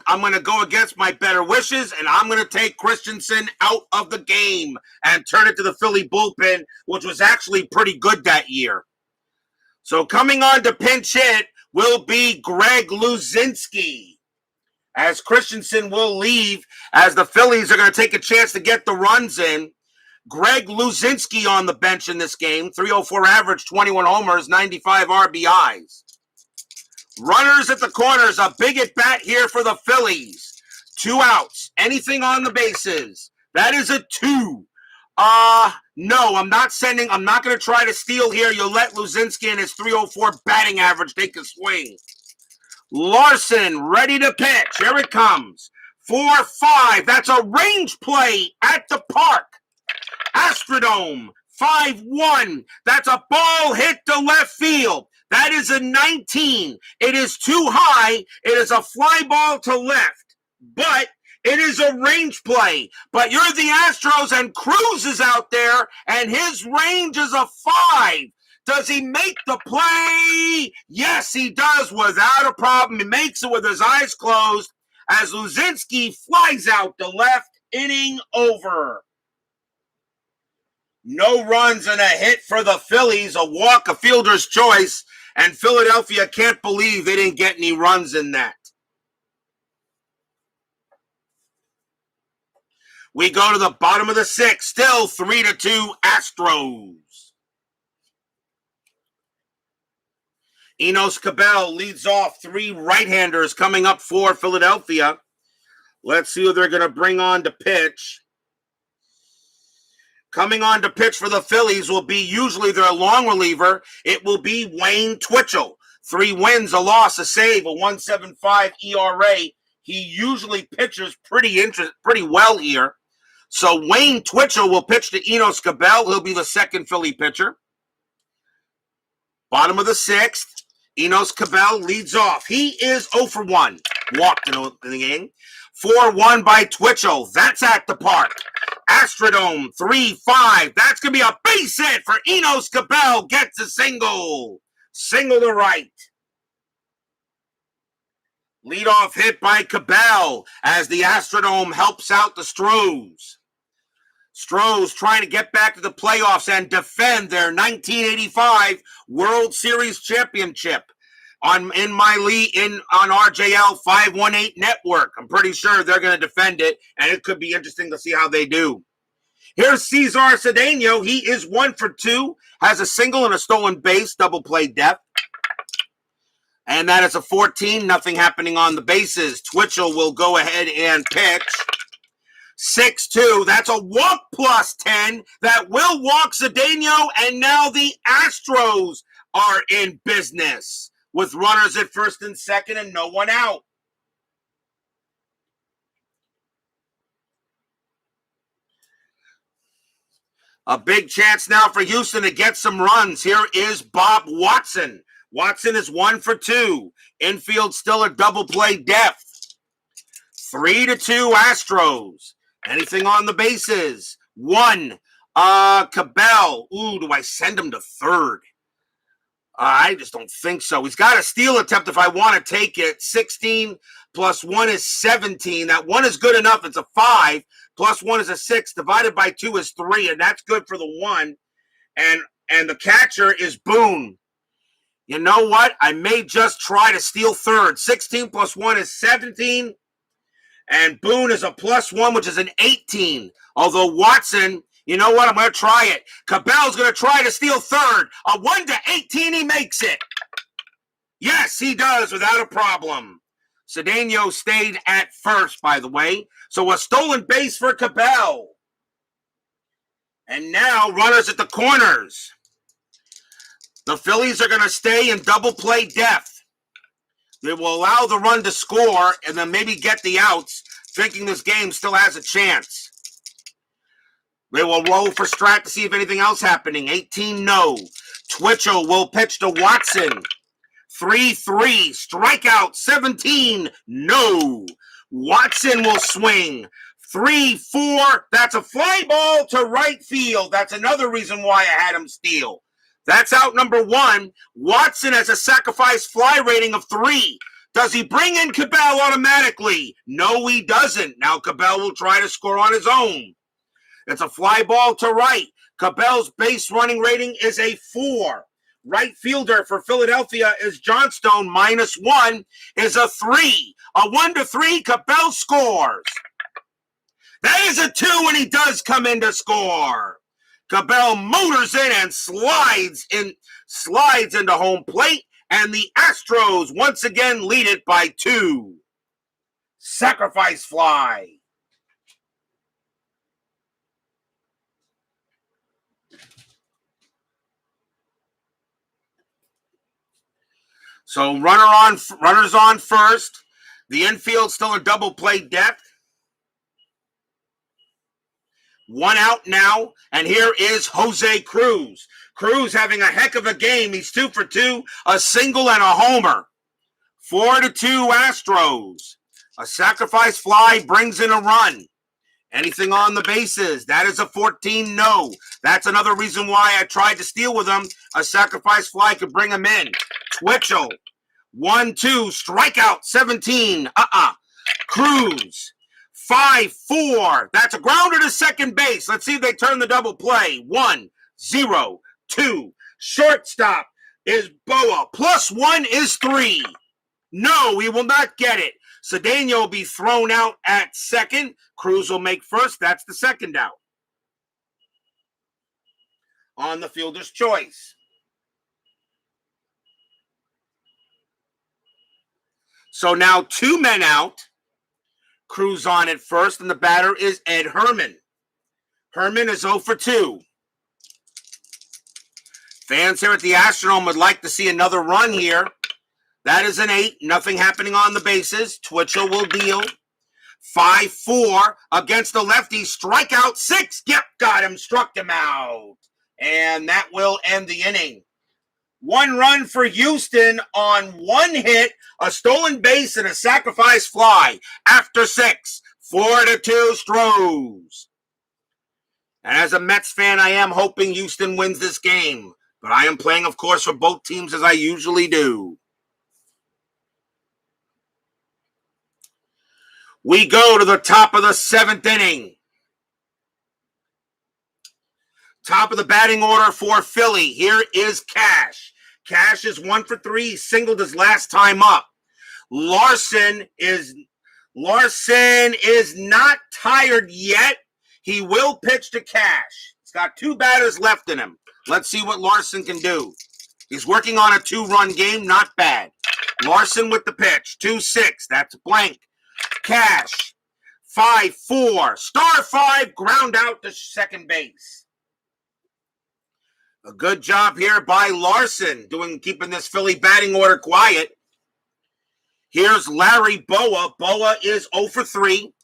I'm going to go against my better wishes, and I'm going to take Christenson out of the game and turn it to the Philly bullpen, which was actually pretty good that year. So coming on to pinch hit will be Greg Luzinski, as Christenson will leave, as the Phillies are going to take a chance to get the runs in. Greg Luzinski on the bench in this game, 304 average, 21 homers, 95 RBIs. Runners at the corners, a big at bat here for the Phillies. 2 outs. Anything on the bases? That is a 2. No, I'm not going to try to steal here. You'll let Luzinski and his 304 batting average take a swing. Larson ready to pitch. Here it comes. 4-5. That's a range play at the park. Astrodome. 5-1. That's a ball hit to left field. That is a 19. It is too high. It is a fly ball to left. But it is a range play. But you're the Astros and Cruz is out there and his range is a 5. Does he make the play? Yes, he does without a problem. He makes it with his eyes closed as Luzinski flies out to left. Inning over. No runs and a hit for the Phillies. A walk, a fielder's choice. And Philadelphia can't believe they didn't get any runs in that. We go to the bottom of the 6th. Still 3-2 Astros. Enos Cabell leads off. 3 right-handers coming up for Philadelphia. Let's see who they're going to bring on to pitch. Coming on to pitch for the Phillies will be usually their long reliever. It will be Wayne Twitchell. 3 wins, a loss, a save, a 1.75 ERA. He usually pitches pretty well here. So Wayne Twitchell will pitch to Enos Cabell. He'll be the second Philly pitcher. Bottom of the 6th, Enos Cabell leads off. He is 0 for 1. Walked in the game. 4-1 by Twitchell. That's at the park. Astrodome, 3-5. That's going to be a base hit for Enos Cabell. Gets a single. Single to right. Leadoff hit by Cabell as the Astrodome helps out the Stros. Stros trying to get back to the playoffs and defend their 1985 World Series championship on RJL 518 network. I'm pretty sure they're going to defend it, and it could be interesting to see how they do. Here's Cesar Cedeno. He is 1 for 2, has a single and a stolen base, double play depth. And that is a 14, nothing happening on the bases. Twitchell will go ahead and pitch. 6-2, that's a walk plus 10. That will walk Cedeno, and now the Astros are in business with runners at first and second and no one out. A big chance now for Houston to get some runs. Here is Bob Watson. Watson is 1 for 2. Infield still a double play depth. 3-2 Astros. Anything on the bases? 1. Cabell. Ooh, do I send him to third? I just don't think so. He's got a steal attempt if I want to take it. 16 plus 1 is 17. That 1 is good enough. It's a 5. Plus 1 is a 6. Divided by 2 is 3, and that's good for the 1. And the catcher is Boone. You know what? I may just try to steal third. 16 plus 1 is 17. And Boone is a plus 1, which is an 18. Although Watson, you know what? I'm going to try it. Cabell's going to try to steal third. A 1-18, he makes it. Yes, he does without a problem. Cedeno stayed at first, by the way. So a stolen base for Cabell. And now runners at the corners. The Phillies are going to stay in double play depth. They will allow the run to score and then maybe get the outs, thinking this game still has a chance. They will roll for Strat to see if anything else happening. 18, no. Twitchell will pitch to Watson. 3-3. Strikeout. 17, no. Watson will swing. 3, 4. That's a fly ball to right field. That's another reason why I had him steal. That's out number 1. Watson has a sacrifice fly rating of 3. Does he bring in Cabell automatically? No, he doesn't. Now Cabell will try to score on his own. It's a fly ball to right. Cabell's base running rating is a 4. Right fielder for Philadelphia is Johnstone. -1 is a 3. A 1-3, Cabell scores. That is a 2 when he does come in to score. Cabell motors in and slides into home plate, and the Astros once again lead it by 2. Sacrifice fly. So runners on first. The infield still a double play depth. 1 out now, and here is Jose Cruz. Cruz having a heck of a game. He's 2 for 2, a single and a homer. 4-2 Astros. A sacrifice fly brings in a run. Anything on the bases? That is a 14 no. That's another reason why I tried to steal with him. A sacrifice fly could bring him in. Twitchell. 1-2. Strikeout 17. Cruz. 5-4. That's a grounder to second base. Let's see if they turn the double play. 1-0-2. Shortstop is Boa. +1 is 3. No, he will not get it. Cedeno will be thrown out at second. Cruz will make first. That's the second out. On the fielder's choice. So now 2 men out. Cruz on at first, and the batter is Ed Herman. Herman is 0 for 2. Fans here at the Astrodome would like to see another run here. That is an 8. Nothing happening on the bases. Twitchell will deal. 5-4 against the lefty. Strikeout 6. Yep, got him. Struck him out. And that will end the inning. 1 run for Houston on 1 hit, a stolen base, and a sacrifice fly. After 6, 4-2 Stros. And as a Mets fan, I am hoping Houston wins this game. But I am playing, of course, for both teams as I usually do. We go to the top of the 7th inning. Top of the batting order for Philly. Here is Cash. Cash is 1 for 3. He singled his last time up. Larson is not tired yet. He will pitch to Cash. He's got 2 batters left in him. Let's see what Larson can do. He's working on a 2-run game. Not bad. Larson with the pitch. 2-6. That's blank. Cash. 5-4. Star 5. Ground out to second base. A good job here by Larson, keeping this Philly batting order quiet. Here's Larry Boa. Boa is 0 for 3.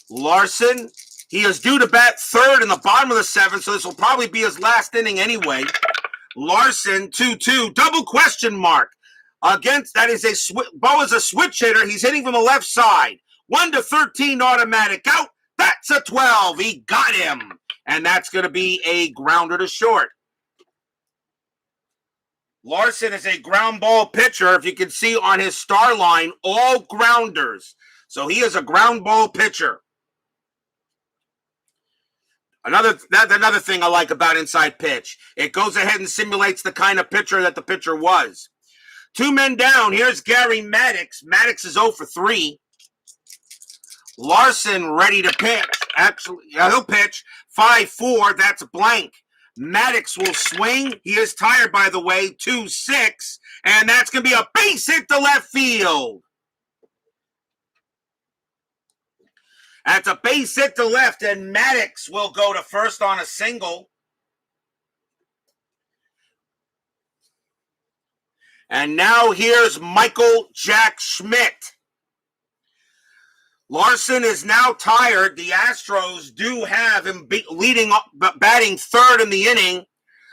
Larson, he is due to bat third in the bottom of the 7th, so this will probably be his last inning anyway. Larson, 2-2, double question mark. Boa's a switch hitter. He's hitting from the left side. 1-13 automatic out. That's a 12. He got him. And that's going to be a grounder to short. Larson is a ground ball pitcher. If you can see on his star line, all grounders. So he is a ground ball pitcher. Another thing I like about inside pitch. It goes ahead and simulates the kind of pitcher that the pitcher was. 2 men down. Here's Gary Maddox. Maddox is 0 for 3. Larson ready to pitch. Actually, he'll pitch. 5-4. That's blank. Maddox will swing. He is tired, by the way. 2-6. And that's going to be a base hit to left field. That's a base hit to left, and Maddox will go to first on a single. And now here's Michael Jack Schmidt. Larson is now tired. The Astros do have him batting third in the inning.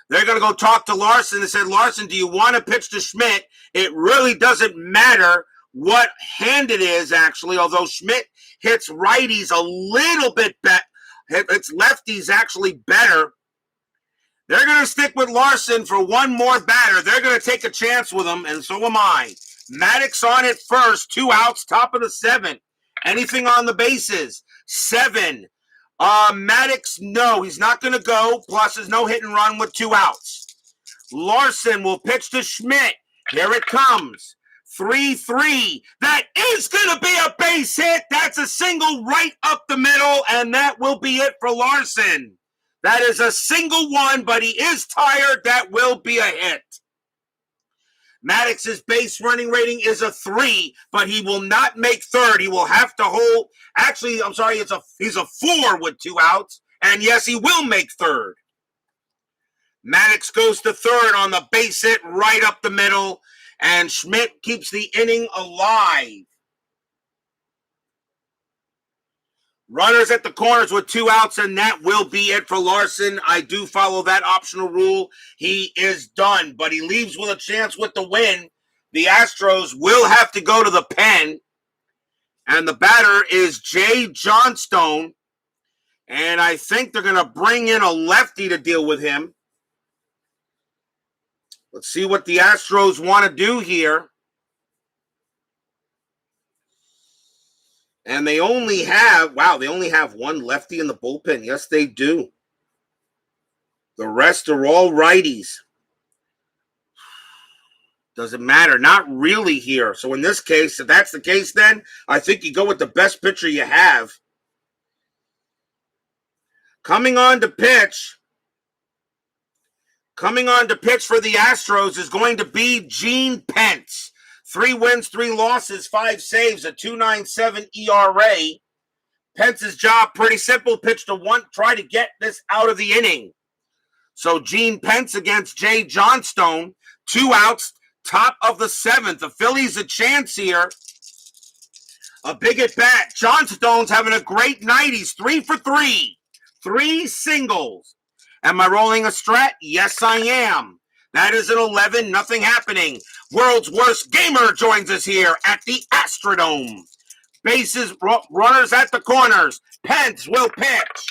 They're going to go talk to Larson and say, Larson, do you want to pitch to Schmidt? It really doesn't matter what hand it is, actually, although Schmidt hits righties a little bit better. It's lefties actually better. They're going to stick with Larson for one more batter. They're going to take a chance with him, and so am I. Maddox on it first, 2 outs, top of the 7th. Anything on the bases? 7. Maddox, no, he's not going to go. Plus, there's no hit and run with 2 outs. Larson will pitch to Schmidt. Here it comes. 3-3. That is going to be a base hit. That's a single right up the middle, and that will be it for Larson. That is a single one, but he is tired. That will be a hit. Maddox's base running rating is a 3, but he will not make third. He will have to hold. Actually, I'm sorry, he's a 4 with 2 outs, and yes, he will make third. Maddox goes to third on the base hit right up the middle, and Schmidt keeps the inning alive. Runners at the corners with 2 outs, and that will be it for Larson. I do follow that optional rule. He is done, but he leaves with a chance with the win. The Astros will have to go to the pen, and the batter is Jay Johnstone, and I think they're going to bring in a lefty to deal with him. Let's see what the Astros want to do here. And they only have one lefty in the bullpen. Yes, they do. The rest are all righties. Doesn't matter. Not really here. So in this case, if that's the case, then I think you go with the best pitcher you have. Coming on to pitch for the Astros is going to be Gene Pence. 3 wins, 3 losses, 5 saves, a 2.97 ERA. Pence's job, pretty simple. Pitch to 1, try to get this out of the inning. So Gene Pence against Jay Johnstone, 2 outs, top of the 7th. The Phillies a chance here. A big at bat. Johnstone's having a great night. He's 3 for 3. 3 singles. Am I rolling a strat? Yes, I am. That is an 11, nothing happening. World's worst gamer joins us here at the Astrodome. Bases, runners at the corners. Pence will pitch.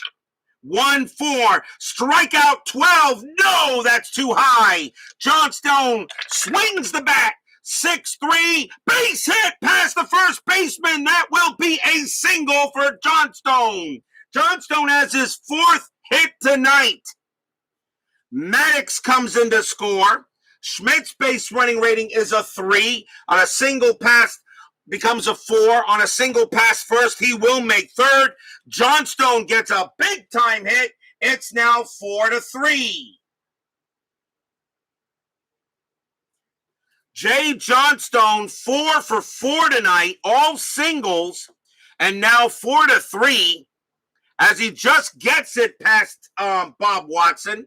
1-4, strikeout 12. No, that's too high. Johnstone swings the bat. 6-3, base hit past the first baseman. That will be a single for Johnstone. Johnstone has his 4th hit tonight. Maddox comes in to score. Schmidt's base running rating is a 3. On a single pass, becomes a 4. On a single pass first, he will make third. Johnstone gets a big-time hit. It's now 4-3. Jay Johnstone, 4 for 4 tonight, all singles, and now 4-3 as he just gets it past Bob Watson.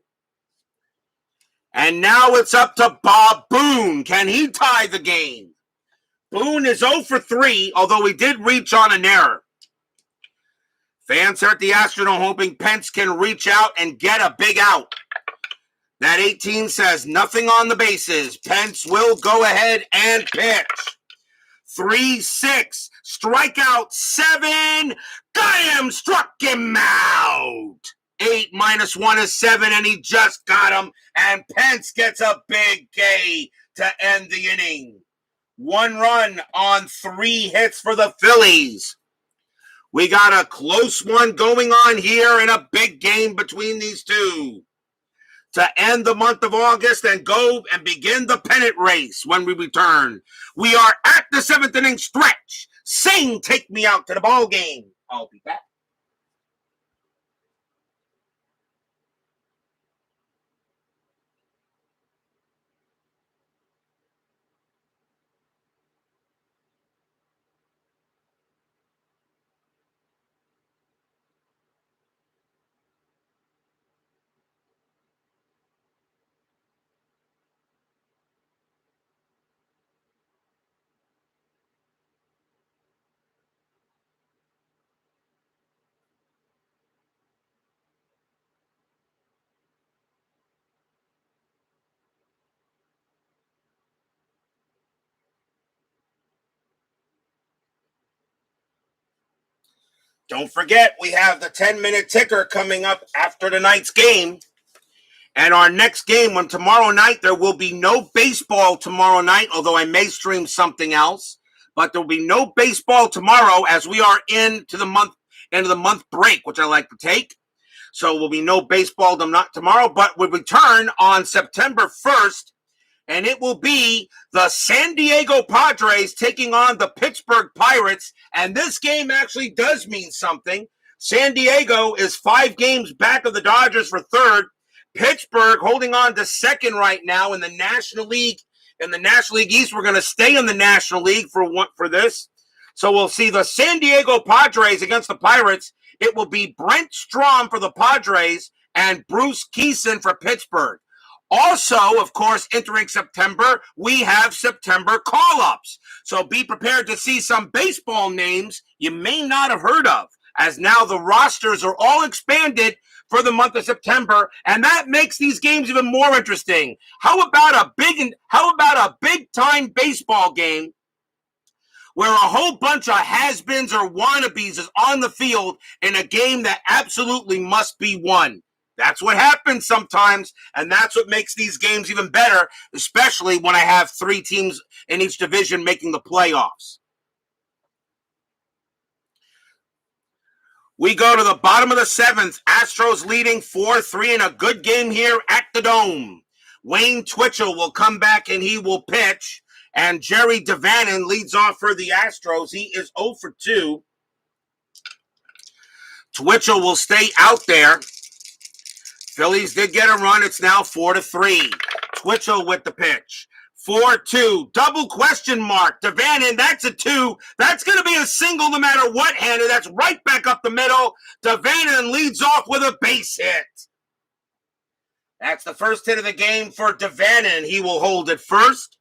And now it's up to Bob Boone. Can he tie the game? Boone is 0 for 3, although he did reach on an error. Fans here at the Astrodome hoping Pence can reach out and get a big out. That 18 says nothing on the bases. Pence will go ahead and pitch. 3-6, strikeout 7. Got him, struck him out. 8 minus 1 is 7, and he just got him. And Pence gets a big K to end the inning. 1 run on 3 hits for the Phillies. We got a close one going on here in a big game between these two. To end the month of August and go and begin the pennant race when we return. We are at the 7th inning stretch. Sing, take me out to the ball game. I'll be back. Don't forget, we have the 10-minute ticker coming up after tonight's game. And our next game on tomorrow night, there will be no baseball tomorrow night, although I may stream something else. But there will be no baseball tomorrow as we are into the month break, which I like to take. So there will be no baseball tomorrow, but we return on September 1st. And it will be the San Diego Padres taking on the Pittsburgh Pirates. And this game actually does mean something. San Diego is 5 games back of the Dodgers for third. Pittsburgh holding on to second right now in the National League. In the National League East, we're going to stay in the National League for this. So we'll see the San Diego Padres against the Pirates. It will be Brent Strom for the Padres and Bruce Kison for Pittsburgh. Also, of course, entering September, we have September call-ups. So be prepared to see some baseball names you may not have heard of, as now the rosters are all expanded for the month of September, and that makes these games even more interesting. How about a big-time baseball game where a whole bunch of has-beens or wannabes is on the field in a game that absolutely must be won? That's what happens sometimes, and that's what makes these games even better, especially when I have 3 teams in each division making the playoffs. We go to the bottom of the 7th. Astros leading 4-3 in a good game here at the Dome. Wayne Twitchell will come back and he will pitch, and Jerry Devannon leads off for the Astros. He is 0 for 2. Twitchell will stay out there. Phillies did get a run. It's now 4-3. Twitchell with the pitch. 4-2. Double question mark. Devannon, that's a 2. That's going to be a single no matter what handed. That's right back up the middle. Devannon leads off with a base hit. That's the first hit of the game for Devannon. He will hold it first.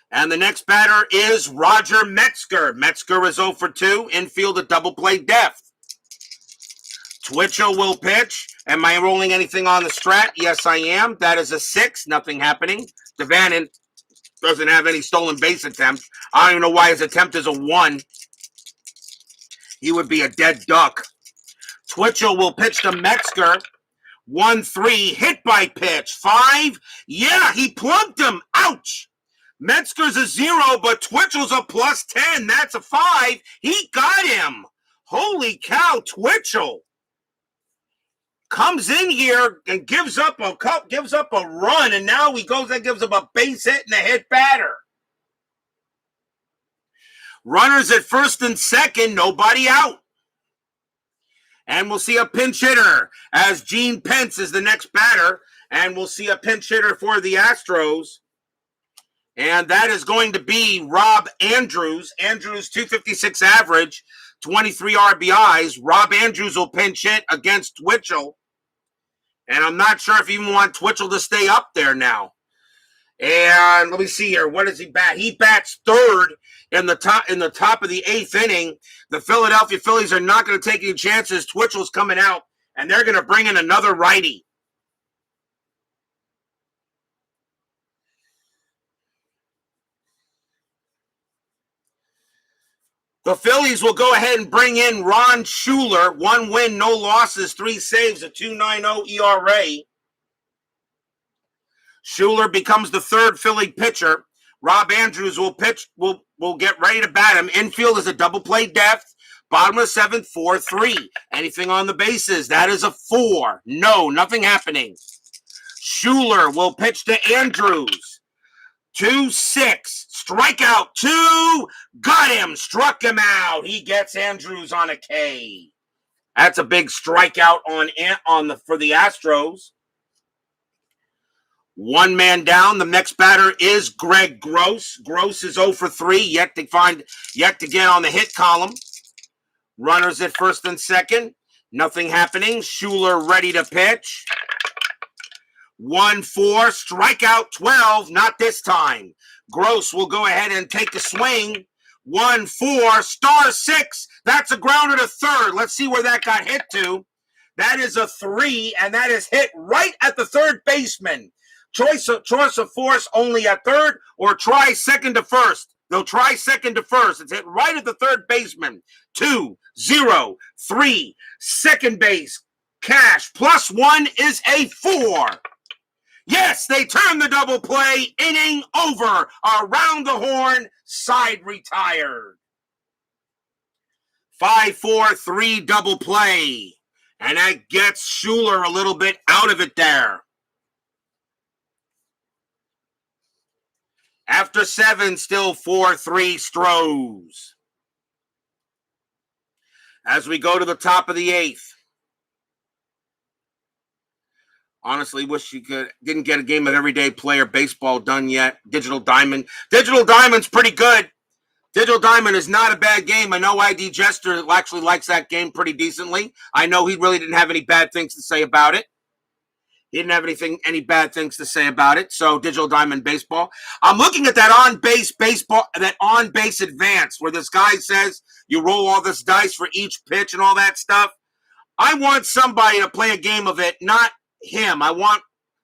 And the next batter is Roger Metzger. Metzger is 0 for 2. Infield a double play depth. Twitchell will pitch. Am I rolling anything on the strat? Yes, I am. That is a 6. Nothing happening. Devannon doesn't have any stolen base attempts. I don't even know why his attempt is a 1. He would be a dead duck. Twitchell will pitch to Metzger. 1-3. Hit by pitch. 5. Yeah, he plunked him. Ouch. Metzger's a 0, but Twitchell's a plus 10. That's a 5. He got him. Holy cow, Twitchell comes in here and gives up a run, and now he goes and gives up a base hit and a hit batter. Runners at first and second, nobody out. And we'll see a pinch hitter as Gene Pence is the next batter, and we'll see a pinch hitter for the Astros. And that is going to be Rob Andrews. Andrews, 256 average, 23 RBIs. Rob Andrews will pinch hit against Twitchell. And I'm not sure if you even want Twitchell to stay up there now. And let me see here. What does he bat? He bats third in the top of the 8th inning. The Philadelphia Phillies are not going to take any chances. Twitchell's coming out, and they're going to bring in another righty. The Phillies will go ahead and bring in Ron Schuler. 1 win, no losses, 3 saves, a 2.90 ERA. Schuler becomes the third Philly pitcher. Rob Andrews will pitch, will get ready to bat him. Infield is a double play depth. Bottom of the 7th, 4-3. Anything on the bases? That is a 4. No, nothing happening. Schuler will pitch to Andrews. 2-6. Strikeout 2. Got him. Struck him out. He gets Andrews on a K. That's a big strikeout for the Astros. 1 man down. The next batter is Greg Gross. Gross is 0 for 3. Yet to get on the hit column. Runners at first and second. Nothing happening. Schuler ready to pitch. 1-4. Strikeout 12. Not this time. Gross will go ahead and take a swing. 1-4. Star 6. That's a grounder to third. Let's see where that got hit to. That is a 3, and that is hit right at the third baseman. Choice of force only at third, or try second to first. They'll try second to first. It's hit right at the third baseman. 2-0-3. Second base. Cash +1 is a 4. Yes, they turn the double play. Inning over. Around the horn. Side retired. 5-4-3 double play. And that gets Schuler a little bit out of it there. After 7, still 4-3 Stros. As we go to the top of the 8th. Honestly, wish you didn't get a game of everyday player baseball done yet. Digital Diamond. Digital Diamond's pretty good. Digital Diamond is not a bad game. I know ID Jester actually likes that game pretty decently. I know he really didn't have any bad things to say about it. He didn't have any bad things to say about it. So Digital Diamond Baseball. I'm looking at that on-base baseball, that on-base advance where this guy says you roll all this dice for each pitch and all that stuff. I want somebody to play a game of it, not him. I want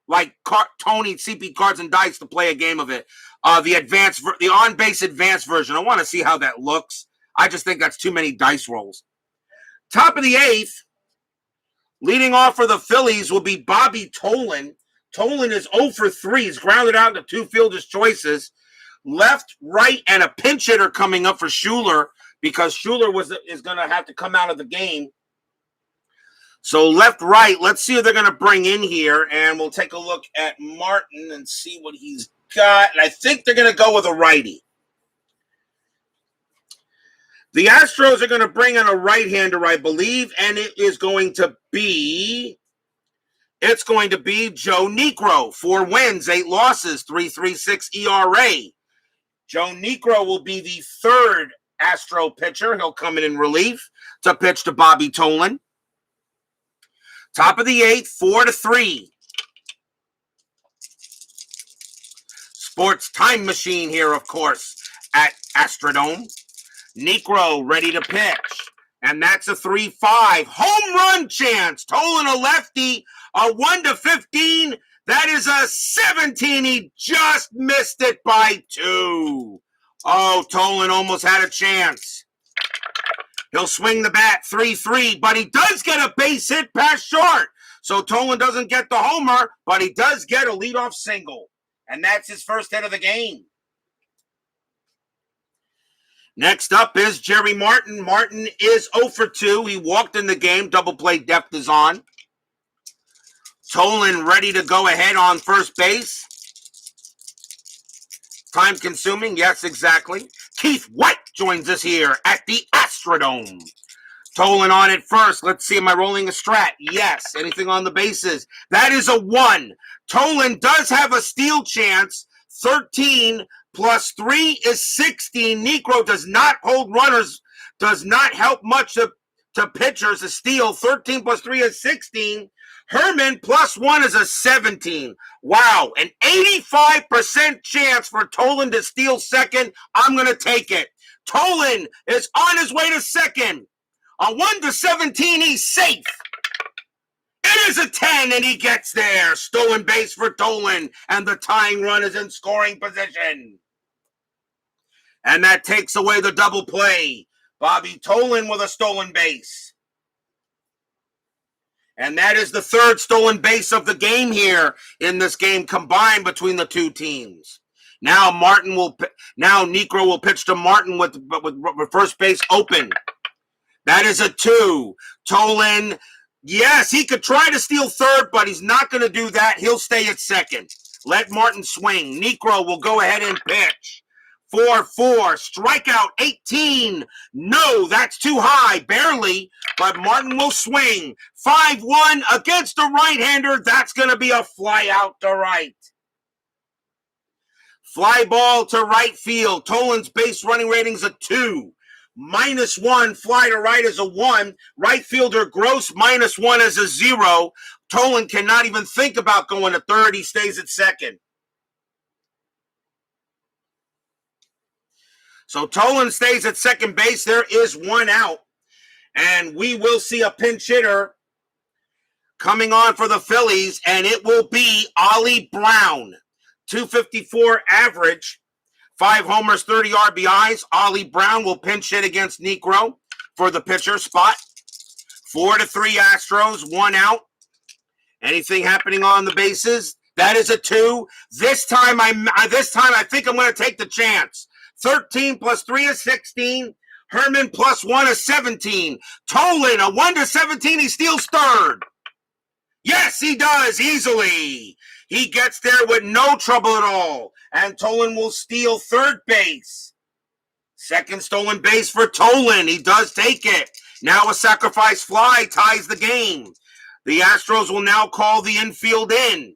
like Tony CP Cards and Dice to play a game of it. The on-base advance version. I want to see how that looks. I just think that's too many dice rolls. Top of the 8th, leading off for the Phillies will be Bobby Tolan. Tolan is 0 for 3. He's grounded out into 2 fielder's choices. Left, right, and a pinch hitter coming up for Schuler because Schuler is going to have to come out of the game. So left, right, let's see who they're going to bring in here, and we'll take a look at Martin and see what he's got. And I think they're going to go with a righty. The Astros are going to bring in a right-hander, I believe, and it's going to be Joe Niekro. 4 wins, 8 losses, 3.36 ERA. Joe Niekro will be the 3rd Astro pitcher. He'll come in relief to pitch to Bobby Tolan. Top of the 8th, 4-3. Sports time machine here, of course, at Astrodome. Niekro ready to pitch. And that's a 3-5. Home run chance. Tolan a lefty. A 1-15. That is a 17. He just missed it by 2. Oh, Tolan almost had a chance. He'll swing the bat 3-3, but he does get a base hit past short. So Tolan doesn't get the homer, but he does get a leadoff single. And that's his first hit of the game. Next up is Jerry Martin. Martin is 0 for 2. He walked in the game. Double play depth is on. Tolan ready to go ahead on first base. Time consuming, yes, exactly. Keith White joins us here at the Astrodome. Tolan on it first. Let's see, am I rolling a strat? Yes. Anything on the bases? That is a 1. Tolan does have a steal chance. 13 plus 3 is 16. Niekro does not hold runners, does not help much to pitchers. A steal. 13 plus 3 is 16. Herman +1 is a 17. Wow, an 85% chance for Tolan to steal second. I'm going to take it. Tolan is on his way to second. A 1-17, he's safe. It is a 10, and he gets there. Stolen base for Tolan, and the tying run is in scoring position. And that takes away the double play. Bobby Tolan with a stolen base. And that is the 3rd stolen base of the game here in this game combined between the two teams. Now Niekro will pitch to Martin with first base open. That is a 2. Tolan, yes, he could try to steal 3rd, but he's not going to do that. He'll stay at 2nd. Let Martin swing. Niekro will go ahead and pitch. 4-4, strikeout 18. No, that's too high, barely, but Martin will swing. 5-1 against a right-hander. That's going to be a fly out to right. Fly ball to right field. Tolan's base running rating's a 2. -1, fly to right is a 1. Right fielder Gross -1 is a 0. Tolan cannot even think about going to 3rd. He stays at 2nd. So Tolan stays at 2nd base. There is 1 out. And we will see a pinch hitter coming on for the Phillies, and it will be Ollie Brown. 254 average, 5 homers, 30 RBIs. Ollie Brown will pinch hit against Negro for the pitcher spot. 4-3 Astros, 1 out. Anything happening on the bases? That is a 2. This time I think I'm going to take the chance. 13 plus 3 is 16. Herman plus 1 is 17. Tolan, a 1-17, he steals third. Yes, he does, easily. He gets there with no trouble at all. And Tolan will steal third base. Second stolen base for Tolan. He does take it. Now a sacrifice fly ties the game. The Astros will now call the infield in.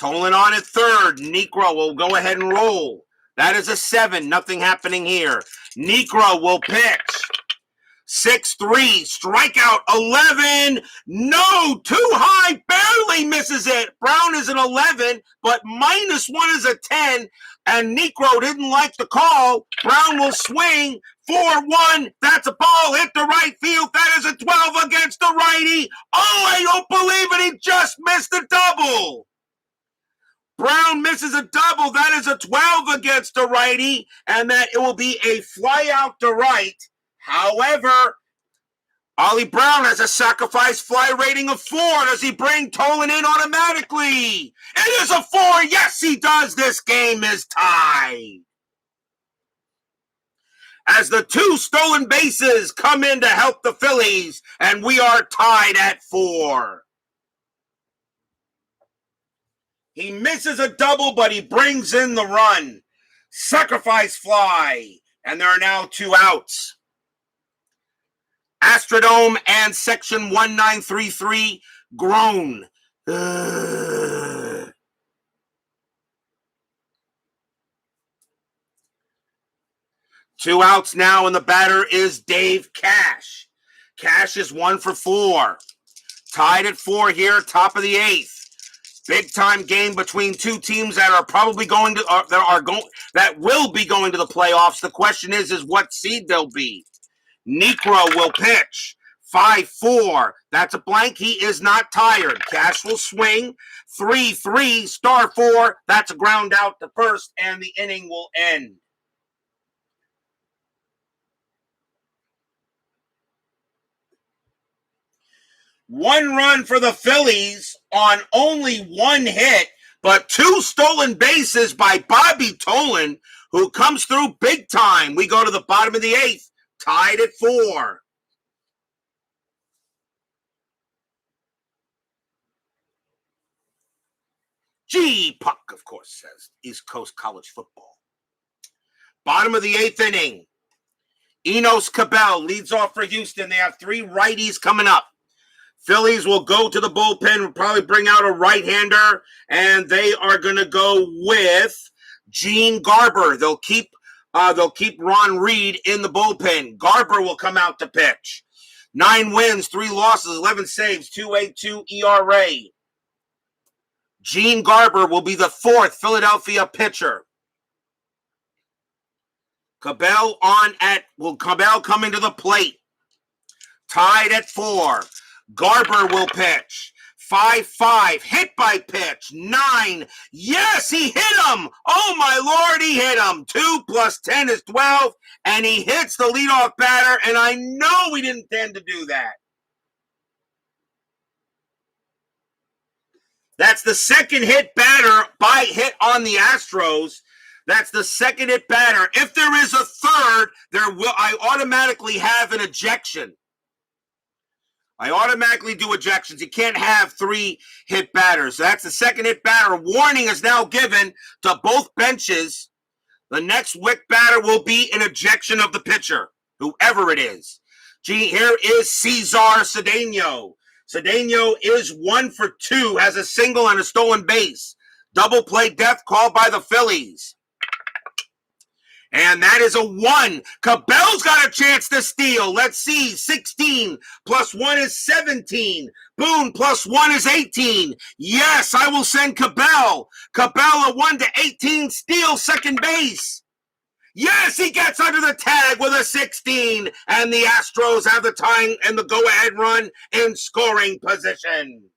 Tolan on at third. Negro will go ahead and roll. That is a 7. Nothing happening here. Negro will pitch. 6-3. Strikeout 11. No, too high. Barely misses it. Brown is an 11, but -1 is a 10. And Negro didn't like the call. Brown will swing. 4-1. That's a ball. Hit the right field. That is a 12 against the righty. Oh, I don't believe it. He just missed a double. Brown misses a double. That is a 12 against the righty, and that it will be a fly out to right. However, Ollie Brown has a sacrifice fly rating of 4. Does he bring Tolan in automatically? It is a 4. Yes, he does. This game is tied. As the 2 stolen bases come in to help the Phillies, and we are tied at 4. He misses a double, but he brings in the run. Sacrifice fly. And there are now 2 outs. Astrodome and Section 1933 groan. Two outs now, and the batter is Dave Cash. Cash is 1 for 4. Tied at 4 here, top of the 8th. Big time game between 2 teams that are probably going to that will be going to the playoffs. The question is what seed they'll be. Negro will pitch. 5-4. That's a blank. He is not tired. Cash will swing. 3-3. Star 4. That's a ground out to first, and the inning will end. One run for the Phillies on only 1 hit, but 2 stolen bases by Bobby Tolan, who comes through big time. We go to the bottom of the 8th, tied at 4. Gee, Puck, of course, says East Coast College Football. Bottom of the 8th inning. Enos Cabell leads off for Houston. They have 3 righties coming up. Phillies will go to the bullpen, will probably bring out a right-hander, and they are going to go with Gene Garber. They'll keep Ron Reed in the bullpen. Garber will come out to pitch. 9 wins, 3 losses, 11 saves, 2.82 ERA. Gene Garber will be the 4th Philadelphia pitcher. Cabell coming to the plate. Tied at 4. Garber will pitch. 5-5. Hit by pitch. 9. Yes, he hit him. Oh, my Lord, he hit him. 2 plus 10 is 12. And he hits the leadoff batter. And I know we didn't intend to do that. That's the second hit on the Astros. That's the second hit batter. If there is a third, I automatically have an ejection. I automatically do ejections. You can't have 3 hit batters. So that's the second hit batter. Warning is now given to both benches. The next wick batter will be an ejection of the pitcher, whoever it is. Here is Cesar Cedeno. Cedeno is 1 for 2, has a single and a stolen base. Double play death called by the Phillies. And that is a 1. Cabell's got a chance to steal. Let's see. 16 plus 1 is 17. Boone plus 1 is 18. Yes, I will send Cabell. Cabell a 1-18 steal, second base. Yes, he gets under the tag with a 16. And the Astros have the tying and the go-ahead run in scoring position.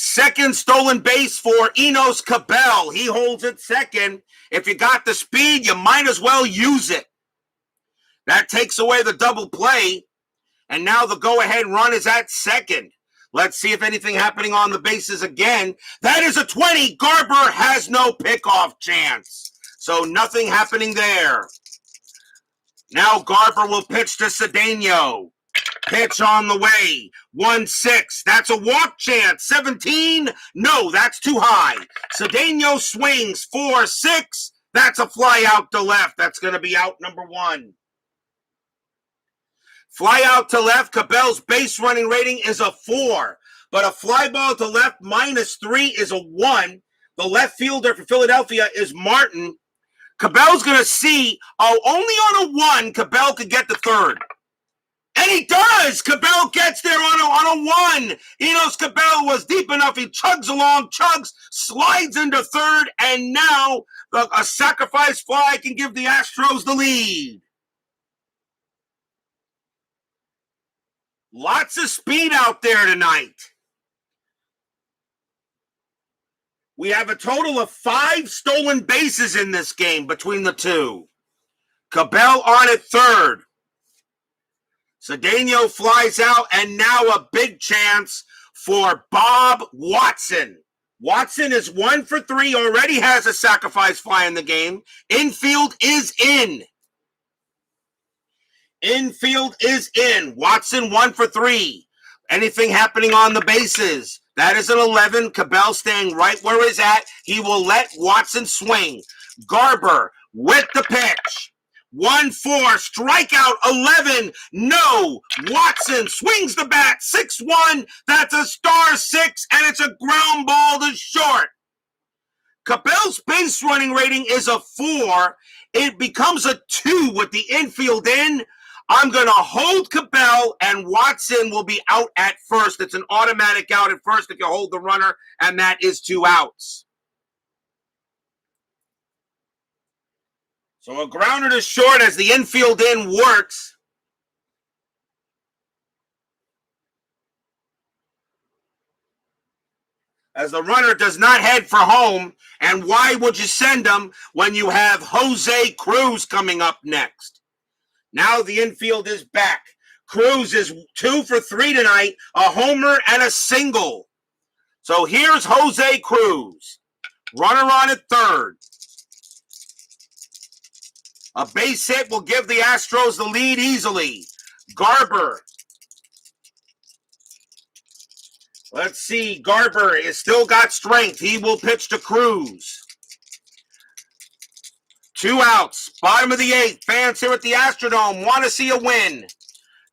Second stolen base for Enos Cabell. He holds it second. If you got the speed, you might as well use it. That takes away the double play. And now the go-ahead run is at second. Let's see if anything happening on the bases again. That is a 20. Garber has no pickoff chance. So nothing happening there. Now Garber will pitch to Cedeno. Pitch on the way. 1-6. That's a walk chance. 17. No, that's too high. Cedeno swings. 4-6. That's a fly out to left. That's going to be out number 1. Fly out to left. Cabell's base running rating is a 4. But a fly ball to left -3 is a 1. The left fielder for Philadelphia is Martin. Cabell's going to see, only on a 1, Cabell could get the third. And he does! Cabell gets there on a 1. Enos Cabell was deep enough. He chugs along, slides into third, and now a sacrifice fly can give the Astros the lead. Lots of speed out there tonight. We have a total of 5 stolen bases in this game between the two. Cabell on at third. Cedeno flies out, and now a big chance for Bob Watson. Watson is 1 for 3, already has a sacrifice fly in the game. Infield is in. Infield is in. Watson 1 for 3. Anything happening on the bases? That is an 11. Cabell staying right where he's at. He will let Watson swing. Garber with the pitch. 1-4. Strikeout 11. No. Watson swings the bat. 6-1. That's a star 6, and it's a ground ball to short. Cabell's base running rating is a 4. It becomes a 2 with the infield in. I'm going to hold Cabell, and Watson will be out at first. It's an automatic out at first if you hold the runner, and that is 2 outs. So a grounder to short as the infield in works. As the runner does not head for home, and why would you send him when you have Jose Cruz coming up next? Now the infield is back. Cruz is 2 for 3 tonight, a homer and a single. So here's Jose Cruz. Runner on at third. A base hit will give the Astros the lead easily. Garber. Let's see. Garber is still got strength. He will pitch to Cruz. 2 outs. Bottom of the 8th. Fans here at the Astrodome want to see a win.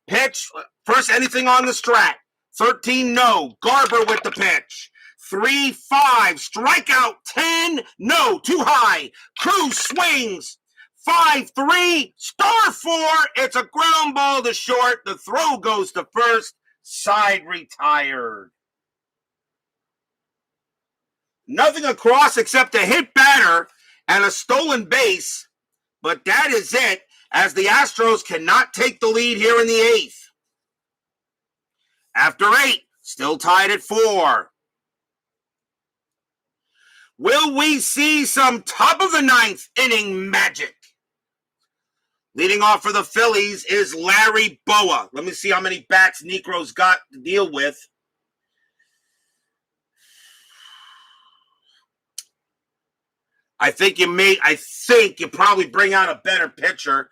Pitch. First, anything on the strat. 13, no. Garber with the pitch. 3-5. Strikeout 10. No. Too high. Cruz swings. 5-3. Star 4. It's a ground ball to short. The throw goes to first. Side retired. Nothing across except a hit batter and a stolen base, but that is it, as the Astros cannot take the lead here in the 8th. After 8, still tied at 4. Will we see some top of the 9th inning magic? Leading off for the Phillies is Larry Boa. Let me see how many bats Necro's got to deal with. I think you probably bring out a better pitcher.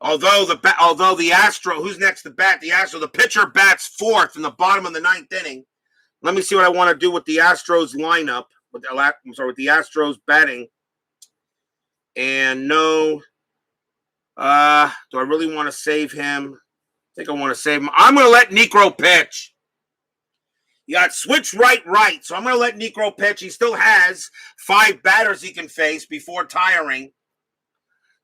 Although the Astro, who's next to bat? The Astro, the pitcher bats 4th in the bottom of the 9th inning. Let me see what I want to do with the Astros lineup. With the Astros batting. And no, do I really want to save him? I think I want to save him. I'm going to let Necro pitch. You got switch right, so I'm going to let Necro pitch. He still has 5 batters he can face before tiring.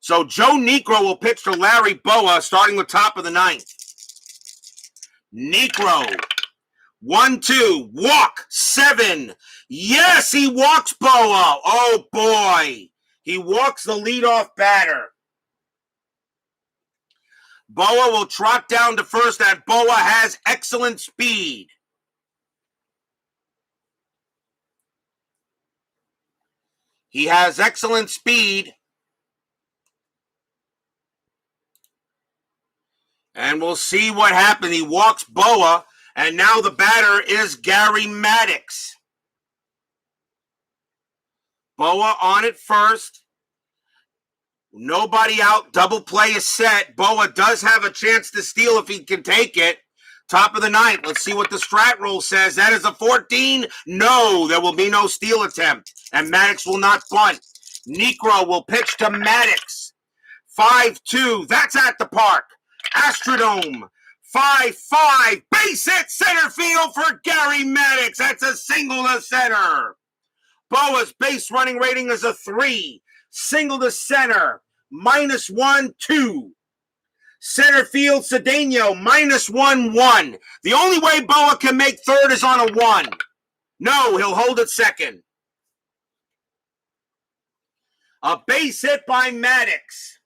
So Joe Necro will pitch to Larry Boa, starting with top of the 9th. Necro, 1-2, walk, 7. Yes, he walks Boa. Oh, boy. He walks the leadoff batter. Boa will trot down to first, and Boa has excellent speed. He has excellent speed. And we'll see what happened. He walks Boa, and now the batter is Gary Maddox. Boa on it first. Nobody out. Double play is set. Boa does have a chance to steal if he can take it. Top of the ninth. Let's see what the strat roll says. That is a 14. No, there will be no steal attempt. And Maddox will not bunt. Negro will pitch to Maddox. 5-2. That's at the park. Astrodome. 5-5. Base hit center field for Gary Maddox. That's a single to center. Boa's base running rating is a 3. Single to center. -1-2. Center field, Cedeno, -1-1. The only way Boa can make third is on a 1. No, he'll hold it second. A base hit by Maddox.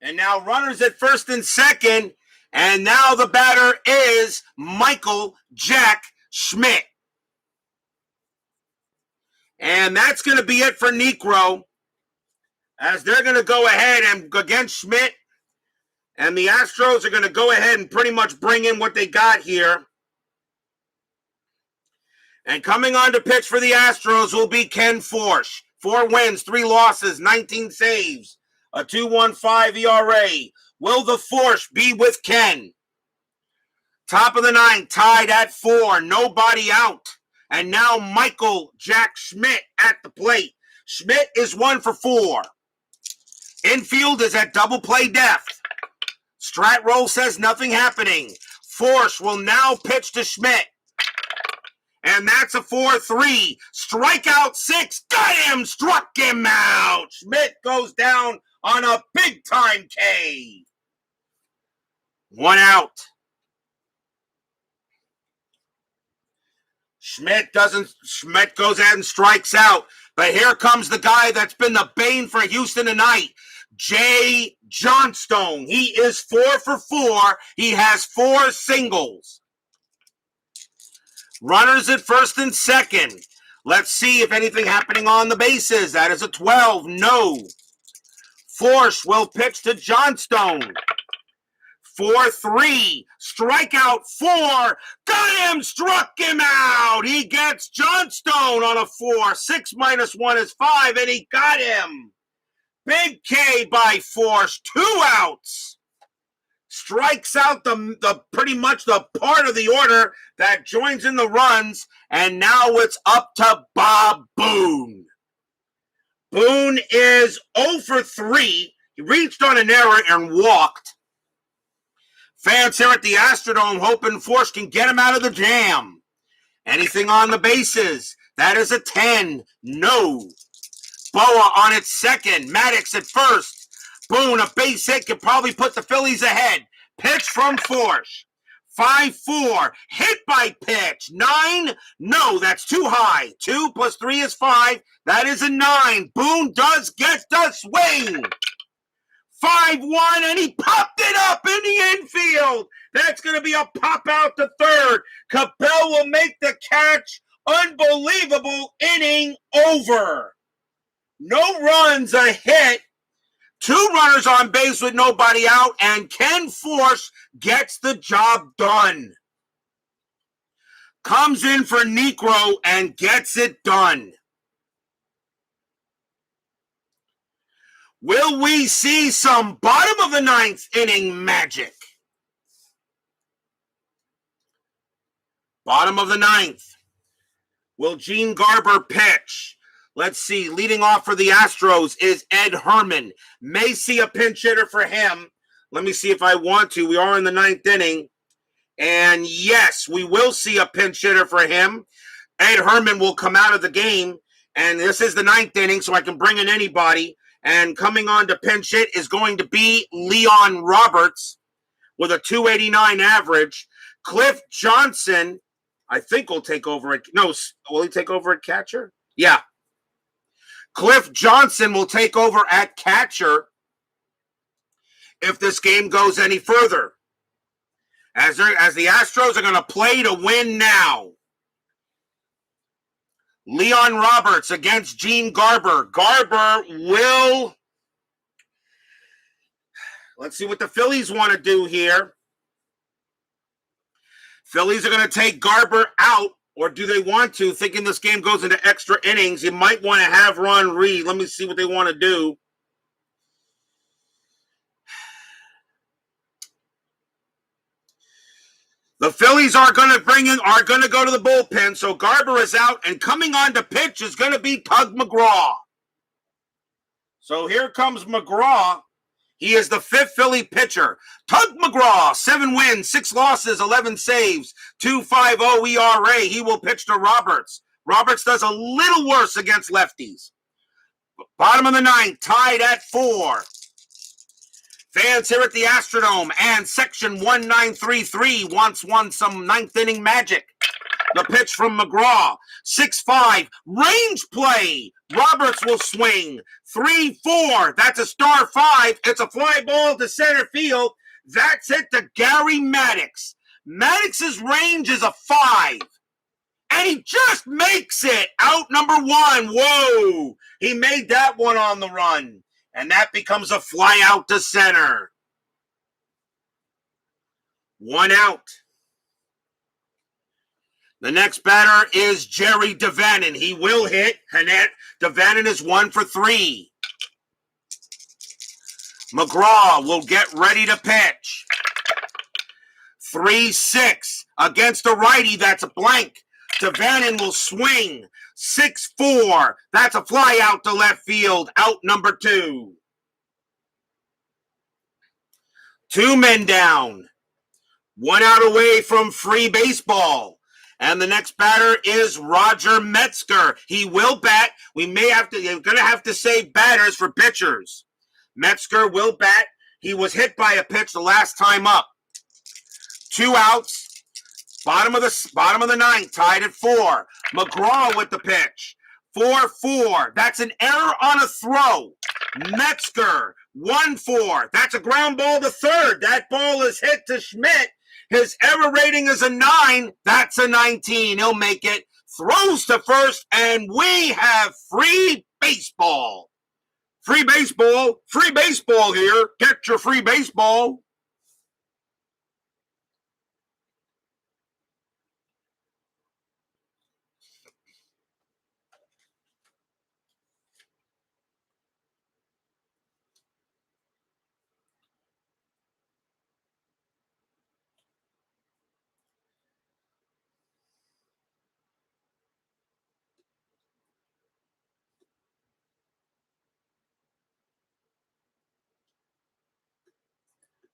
And now runners at first and second. And now the batter is Michael Jack Schmidt. And that's going to be it for Negro, as they're going to go ahead and against Schmidt. And the Astros are going to go ahead and pretty much bring in what they got here. And coming on to pitch for the Astros will be Ken Forsch. 4 wins, 3 losses, 19 saves, a 2.15 ERA. Will the Forsch be with Ken? Top of the ninth, tied at 4, nobody out. And now Michael Jack Schmidt at the plate. Schmidt is 1 for 4. Infield is at double play depth. Strat roll says nothing happening. Forsch will now pitch to Schmidt. And that's a 4-3. Strikeout 6. Got him. Struck him out. Schmidt goes down on a big time K. 1 out. Schmidt goes ahead and strikes out. But here comes the guy that's been the bane for Houston tonight, Jay Johnstone. He is 4 for 4. He has 4 singles. Runners at first and second. Let's see if anything happening on the bases. That is a 12. No. Forsch will pitch to Johnstone. 4-3. Strikeout 4. Got him. Struck him out. He gets Johnstone on a 4. 6 minus 1 is 5, and he got him. Big K by Forsch. 2 outs. Strikes out the pretty much the part of the order that joins in the runs, and now it's up to Bob Boone. Boone is 0 for 3. He reached on an error and walked. Fans here at the Astrodome hoping Forsch can get him out of the jam. Anything on the bases? That is a 10. No. Boa on its second. Maddox at first. Boone, a base hit, could probably put the Phillies ahead. Pitch from Forsch. 5-4. Hit by pitch. 9. No, that's too high. 2 plus 3 is 5. That is a 9. Boone does get the swing. 5-1, and he popped it up in the infield. That's going to be a pop out to third. Cabell will make the catch. Unbelievable inning over. No runs, a hit. 2 runners on base with nobody out, and Ken Forsch gets the job done. Comes in for Negro and gets it done. Will we see some bottom of the ninth inning magic? Bottom of the ninth. Will Gene Garber pitch? Let's see. Leading off for the Astros is Ed Herman. May see a pinch hitter for him. Let me see if I want to. We are in the ninth inning. And yes, we will see a pinch hitter for him. Ed Herman will come out of the game. And this is the ninth inning, so I can bring in anybody. And coming on to pinch hit is going to be Leon Roberts with a 289 average. Cliff Johnson, I think, will take over at... No, will he take over at catcher? Yeah. Cliff Johnson will take over at catcher if this game goes any further. As the Astros are going to play to win now. Leon Roberts against Gene Garber. Garber will... Let's see what the Phillies want to do here. Phillies are going to take Garber out, or do they want to? Thinking this game goes into extra innings, you might want to have Ron Reed. Let me see what they want to do. The Phillies are going to go to the bullpen, so Garber is out, and coming on to pitch is going to be Tug McGraw. So here comes McGraw. He is the fifth Philly pitcher. Tug McGraw, 7 wins, 6 losses, 11 saves, 2.50 ERA. He will pitch to Roberts. Roberts does a little worse against lefties. Bottom of the ninth, tied at 4. Fans here at the Astrodome and Section 1933 wants some ninth inning magic. The pitch from McGraw, 6-5, range play. Roberts will swing, 3-4. That's a star 5. It's a fly ball to center field. That's it to Gary Maddox. Maddox's range is a 5. And he just makes it out number 1. Whoa! He made that one on the run. And that becomes a fly out to center. 1 out. The next batter is Jerry Devannon. He will hit. Devannon is 1 for 3. McGraw will get ready to pitch. 3-6 against a righty. That's a blank. Devannon will swing. 6-4. That's a fly out to left field. Out number 2. 2 men down. 1 out away from free baseball. And the next batter is Roger Metzger. He will bat. You're going to have to save batters for pitchers. Metzger will bat. He was hit by a pitch the last time up. 2 outs. Bottom of the ninth, tied at 4. McGraw with the pitch. 4-4. That's an error on a throw. Metzger, 1-4. That's a ground ball to third. That ball is hit to Schmidt. His error rating is a 9. That's a 19. He'll make it. Throws to first, and we have free baseball. Free baseball. Free baseball here. Get your free baseball.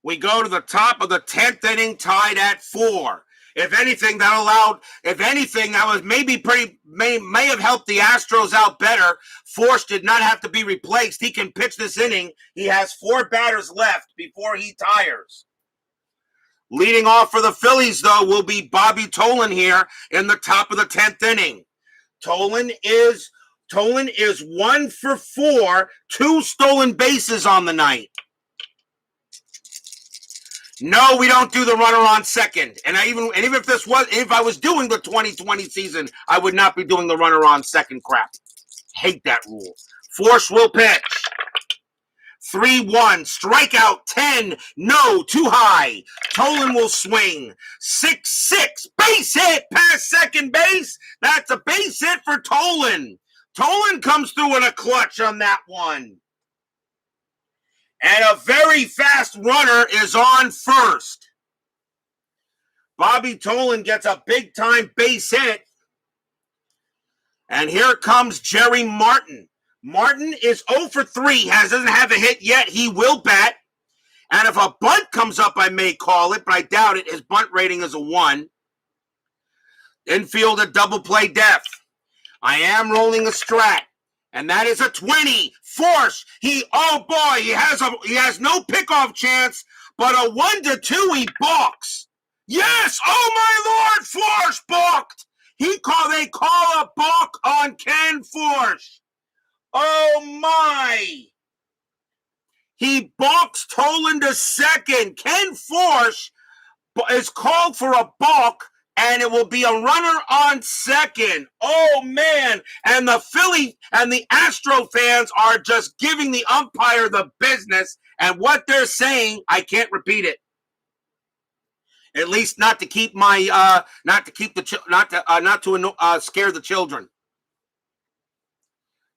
We go to the top of the 10th inning, tied at 4. If anything, that was may have helped the Astros out better. Force did not have to be replaced. He can pitch this inning. He has 4 batters left before he tires. Leading off for the Phillies, though, will be Bobby Tolan here in the top of the 10th inning. Tolan is 1 for 4, 2 stolen bases on the night. No, we don't do the runner on second. And even if I was doing the 2020 season, I would not be doing the runner on second crap. Hate that rule. Force will pitch. 3-1, strikeout 10, no, too high. Tolan will swing. 6-6, base hit past second base. That's a base hit for Tolan. Tolan comes through in a clutch on that one. And a very fast runner is on first. Bobby Tolan gets a big-time base hit. And here comes Jerry Martin. Martin is 0 for 3, doesn't have a hit yet. He will bat. And if a bunt comes up, I may call it, but I doubt it. His bunt rating is a 1. Infield a double play depth. I am rolling a strat. And that is a 20. Force. He has no pickoff chance, but a 1-2 he balks. Yes! Oh my Lord! Force balked. They call a balk on Ken Force. Oh my! He balks Tolan to second. Ken Force is called for a balk, and it will be a runner on second. Oh, man. And the Philly and the Astro fans are just giving the umpire the business. And what they're saying, I can't repeat it. At least not to keep my, not to scare the children.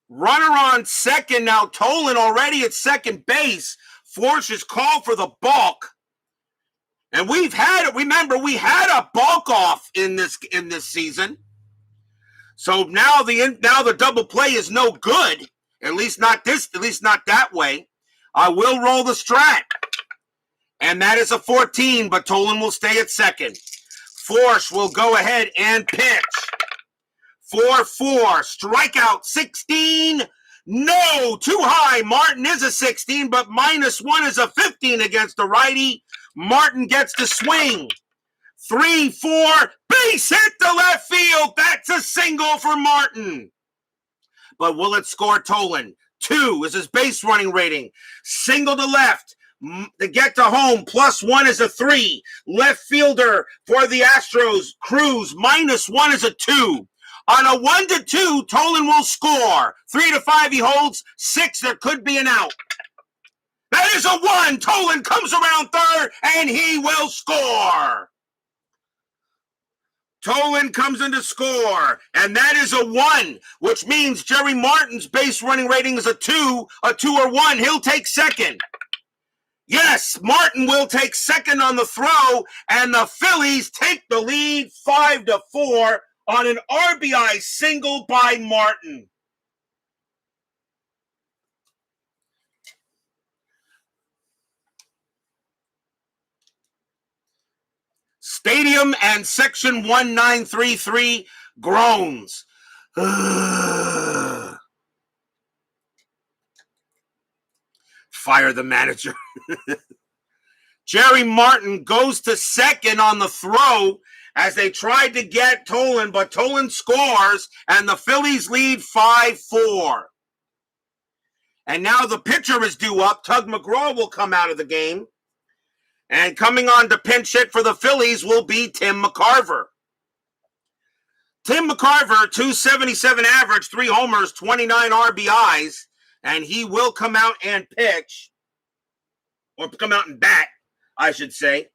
Runner on second now. Tolan already at second base. Force is called for the balk. And we've had it. Remember, we had a balk off in this season. So now the double play is no good. At least not that way. I will roll the strat. And that is a 14, but Tolan will stay at second. Force will go ahead and pitch. 4-4. Strikeout 16. No, too high. Martin is a 16, but -1 is a 15 against the righty. Martin gets to swing. 3-4. Base hit to left field. That's a single for Martin. But will it score Tolan? 2 is his base running rating. Single to left. To get to home, +1 is a 3. Left fielder for the Astros, Cruz, -1 is a 2. On a 1-2, Tolan will score. 3-5, he holds. 6, there could be an out. That is a 1. Tolan comes around third, and he will score. Tolan comes in to score, and that is a 1, which means Jerry Martin's base running rating is a 2 or 1. He'll take second. Yes, Martin will take second on the throw, and the Phillies take the lead 5-4 on an RBI single by Martin. Stadium and Section 1933 groans. Fire the manager. Jerry Martin goes to second on the throw as they tried to get Tolan, but Tolan scores, and the Phillies lead 5-4. And now the pitcher is due up. Tug McGraw will come out of the game. And coming on to pinch hit for the Phillies will be Tim McCarver. Tim McCarver, .277 average, 3 homers, 29 RBIs. And he will come out and pitch, or come out and bat, I should say.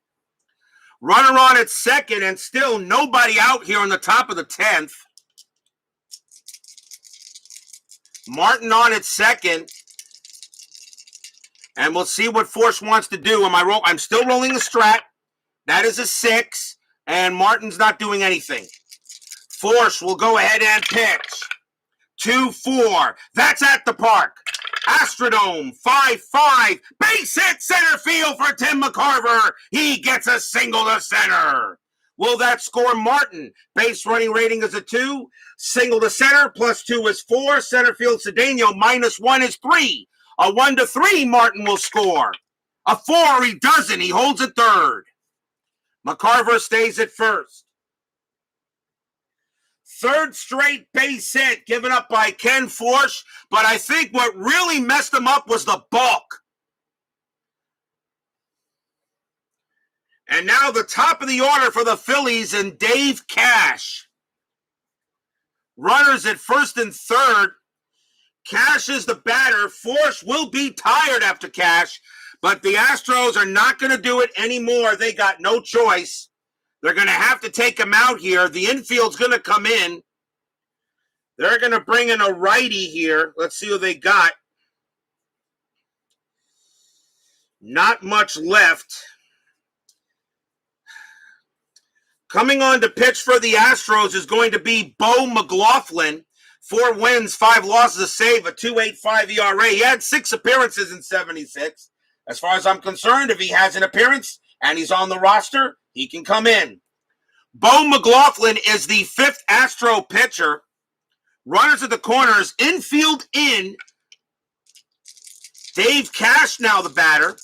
Runner on at second, and still nobody out here in the top of the 10th. Martin on at second. And we'll see what Force wants to do. I'm still rolling the strat. That is a 6, and Martin's not doing anything. Force will go ahead and pitch. 2-4. That's at the park. Astrodome, 5-5. Base hit center field for Tim McCarver. He gets a single to center. Will that score Martin? Base running rating is a 2. Single to center, +2 is 4. Center field Cedeno, -1 is 3. A 1-3, Martin will score. A 4, he doesn't. He holds at third. McCarver stays at first. Third straight base hit given up by Ken Forsch, but I think what really messed him up was the balk. And now the top of the order for the Phillies and Dave Cash. Runners at first and third. Cash is the batter. Force will be tired after Cash, but the Astros are not going to do it anymore. They got no choice. They're going to have to take him out here. The infield's going to come in. They're going to bring in a righty here. Let's see who they got. Not much left. Coming on to pitch for the Astros is going to be Bo McLaughlin. 4 wins, 5 losses, a save, a 2.85 ERA. He had 6 appearances in 76. As far as I'm concerned, if he has an appearance and he's on the roster, he can come in. Bo McLaughlin is the 5th Astro pitcher. Runners at the corners, infield in. Dave Cash now the batter.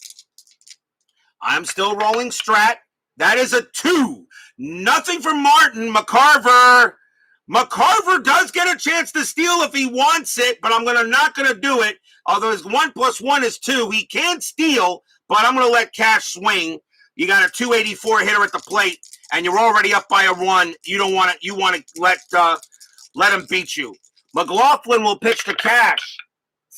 I'm still rolling strat. That is a 2. Nothing for Martin. McCarver does get a chance to steal if he wants it, but I'm not going to do it. Although his 1 + 1 is 2. He can steal, but I'm going to let Cash swing. You got a 284 hitter at the plate, and you're already up by a run. You don't want to. You want to let him beat you. McLaughlin will pitch to Cash.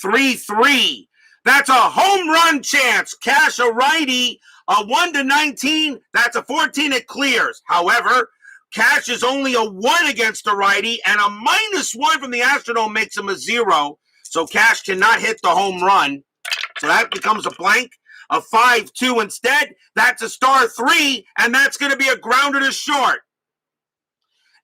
3-3. That's a home run chance. Cash, a righty, a 1-19. That's a 14. It clears. However, Cash is only a 1 against a righty, and a -1 from the Astrodome makes him a 0. So Cash cannot hit the home run. So that becomes a blank. A 5-2 instead. That's a star 3, and that's going to be a grounder to short.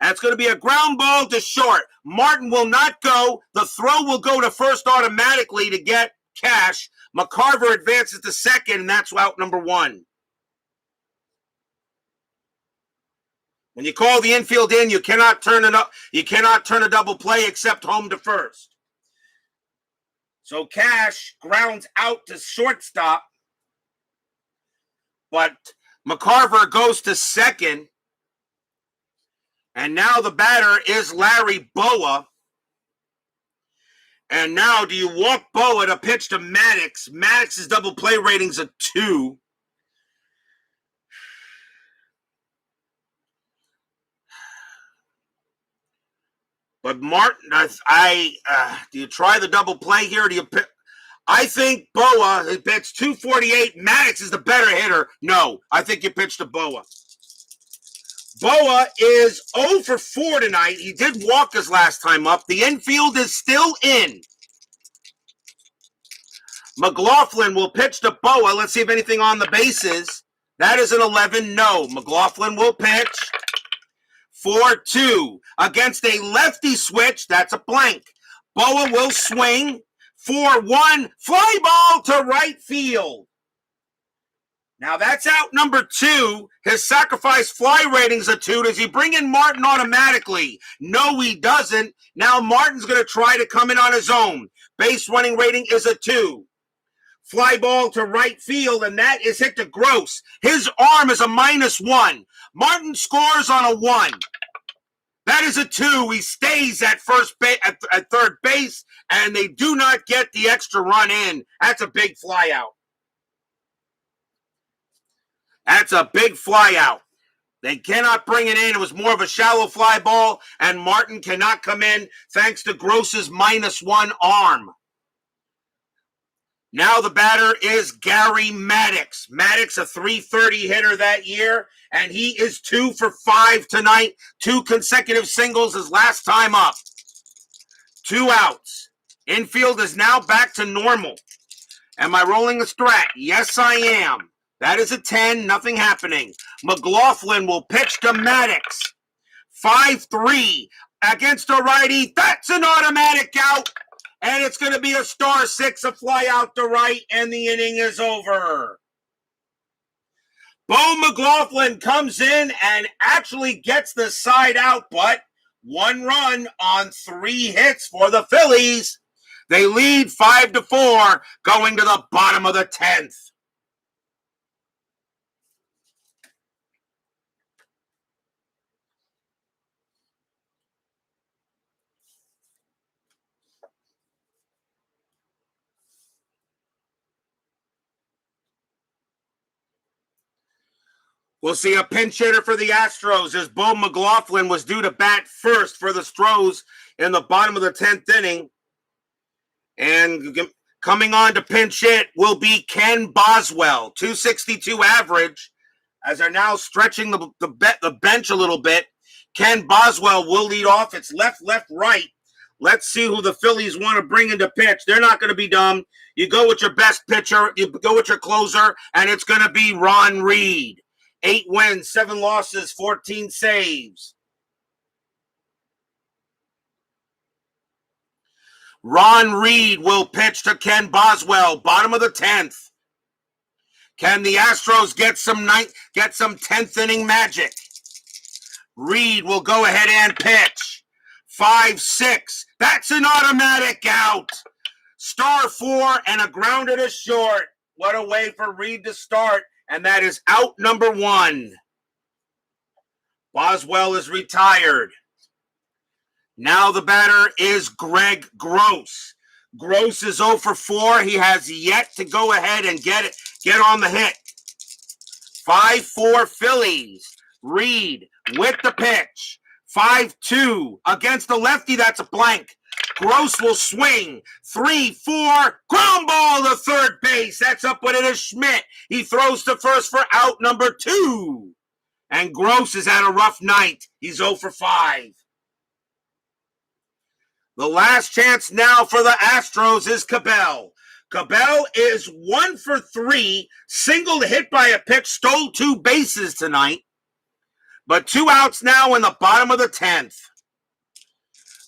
That's going to be a ground ball to short. Martin will not go. The throw will go to first automatically to get Cash. McCarver advances to second, and that's out number 1. When you call the infield in, you cannot turn it up. You cannot turn a double play except home to first. So Cash grounds out to shortstop, but McCarver goes to second. And now the batter is Larry Boa. And now do you walk Boa to pitch to Maddox? Maddox's double play rating's a 2. But Martin, do you try the double play here? Do you pick? I think Boa, he pitched 248. Maddox is the better hitter. No, I think you pitch to Boa. Boa is 0 for 4 tonight. He did walk his last time up. The infield is still in. McLaughlin will pitch to Boa. Let's see if anything on the bases. That is an 11. No. McLaughlin will pitch. 4-2. Against a lefty switch. That's a blank. Boa will swing. 4-1. Fly ball to right field. Now that's out number 2. His sacrifice fly rating's a 2. Does he bring in Martin automatically? No, he doesn't. Now Martin's going to try to come in on his own. Base running rating is a 2. Fly ball to right field, and that is hit to Gross. His arm is a -1. Martin scores on a 1. That is a 2. He stays at at third base, and they do not get the extra run in. That's a big fly out. That's a big fly out. They cannot bring it in. It was more of a shallow fly ball, and Martin cannot come in thanks to Gross's -1 arm. Now the batter is Gary Maddox. Maddox, a .330 hitter that year, and he is 2 for 5 tonight. 2 consecutive singles his last time up. 2 outs. Infield is now back to normal. Am I rolling a strat? Yes, I am. That is a 10, nothing happening. McLaughlin will pitch to Maddox. 5-3 against a righty. That's an automatic out. And it's going to be a star 6, a fly out to right, and the inning is over. Bo McLaughlin comes in and actually gets the side out, but 1 run on 3 hits for the Phillies. They lead 5-4 going to the bottom of the 10th. We'll see a pinch hitter for the Astros as Bo McLaughlin was due to bat first for the Stros in the bottom of the 10th inning. And coming on to pinch hit will be Ken Boswell, 262 average, as they're now stretching the bench a little bit. Ken Boswell will lead off. It's left, right. Let's see who the Phillies want to bring into pitch. They're not going to be dumb. You go with your best pitcher, you go with your closer, and it's going to be Ron Reed. 8 wins, 7 losses, 14 saves. Ron Reed will pitch to Ken Boswell, bottom of the 10th. Can the Astros get some 10th inning magic? Reed will go ahead and pitch. 5-6. That's an automatic out. Star 4 and a grounder to short. What a way for Reed to start. And that is out number 1. Boswell is retired. Now the batter is Greg Gross. Gross is 0 for 4. He has yet to go ahead and get on the hit. 5-4 Phillies. Reed with the pitch. 5-2 against the lefty. That's a blank. Gross will swing. 3-4. Ground ball to third base. That's up with it is Schmidt. He throws to first for out number 2. And Gross has had a rough night. He's 0 for 5. The last chance now for the Astros is Cabell. Cabell is 1 for 3. Singled, hit by a pitch, stole 2 bases tonight. But 2 outs now in the bottom of the 10th.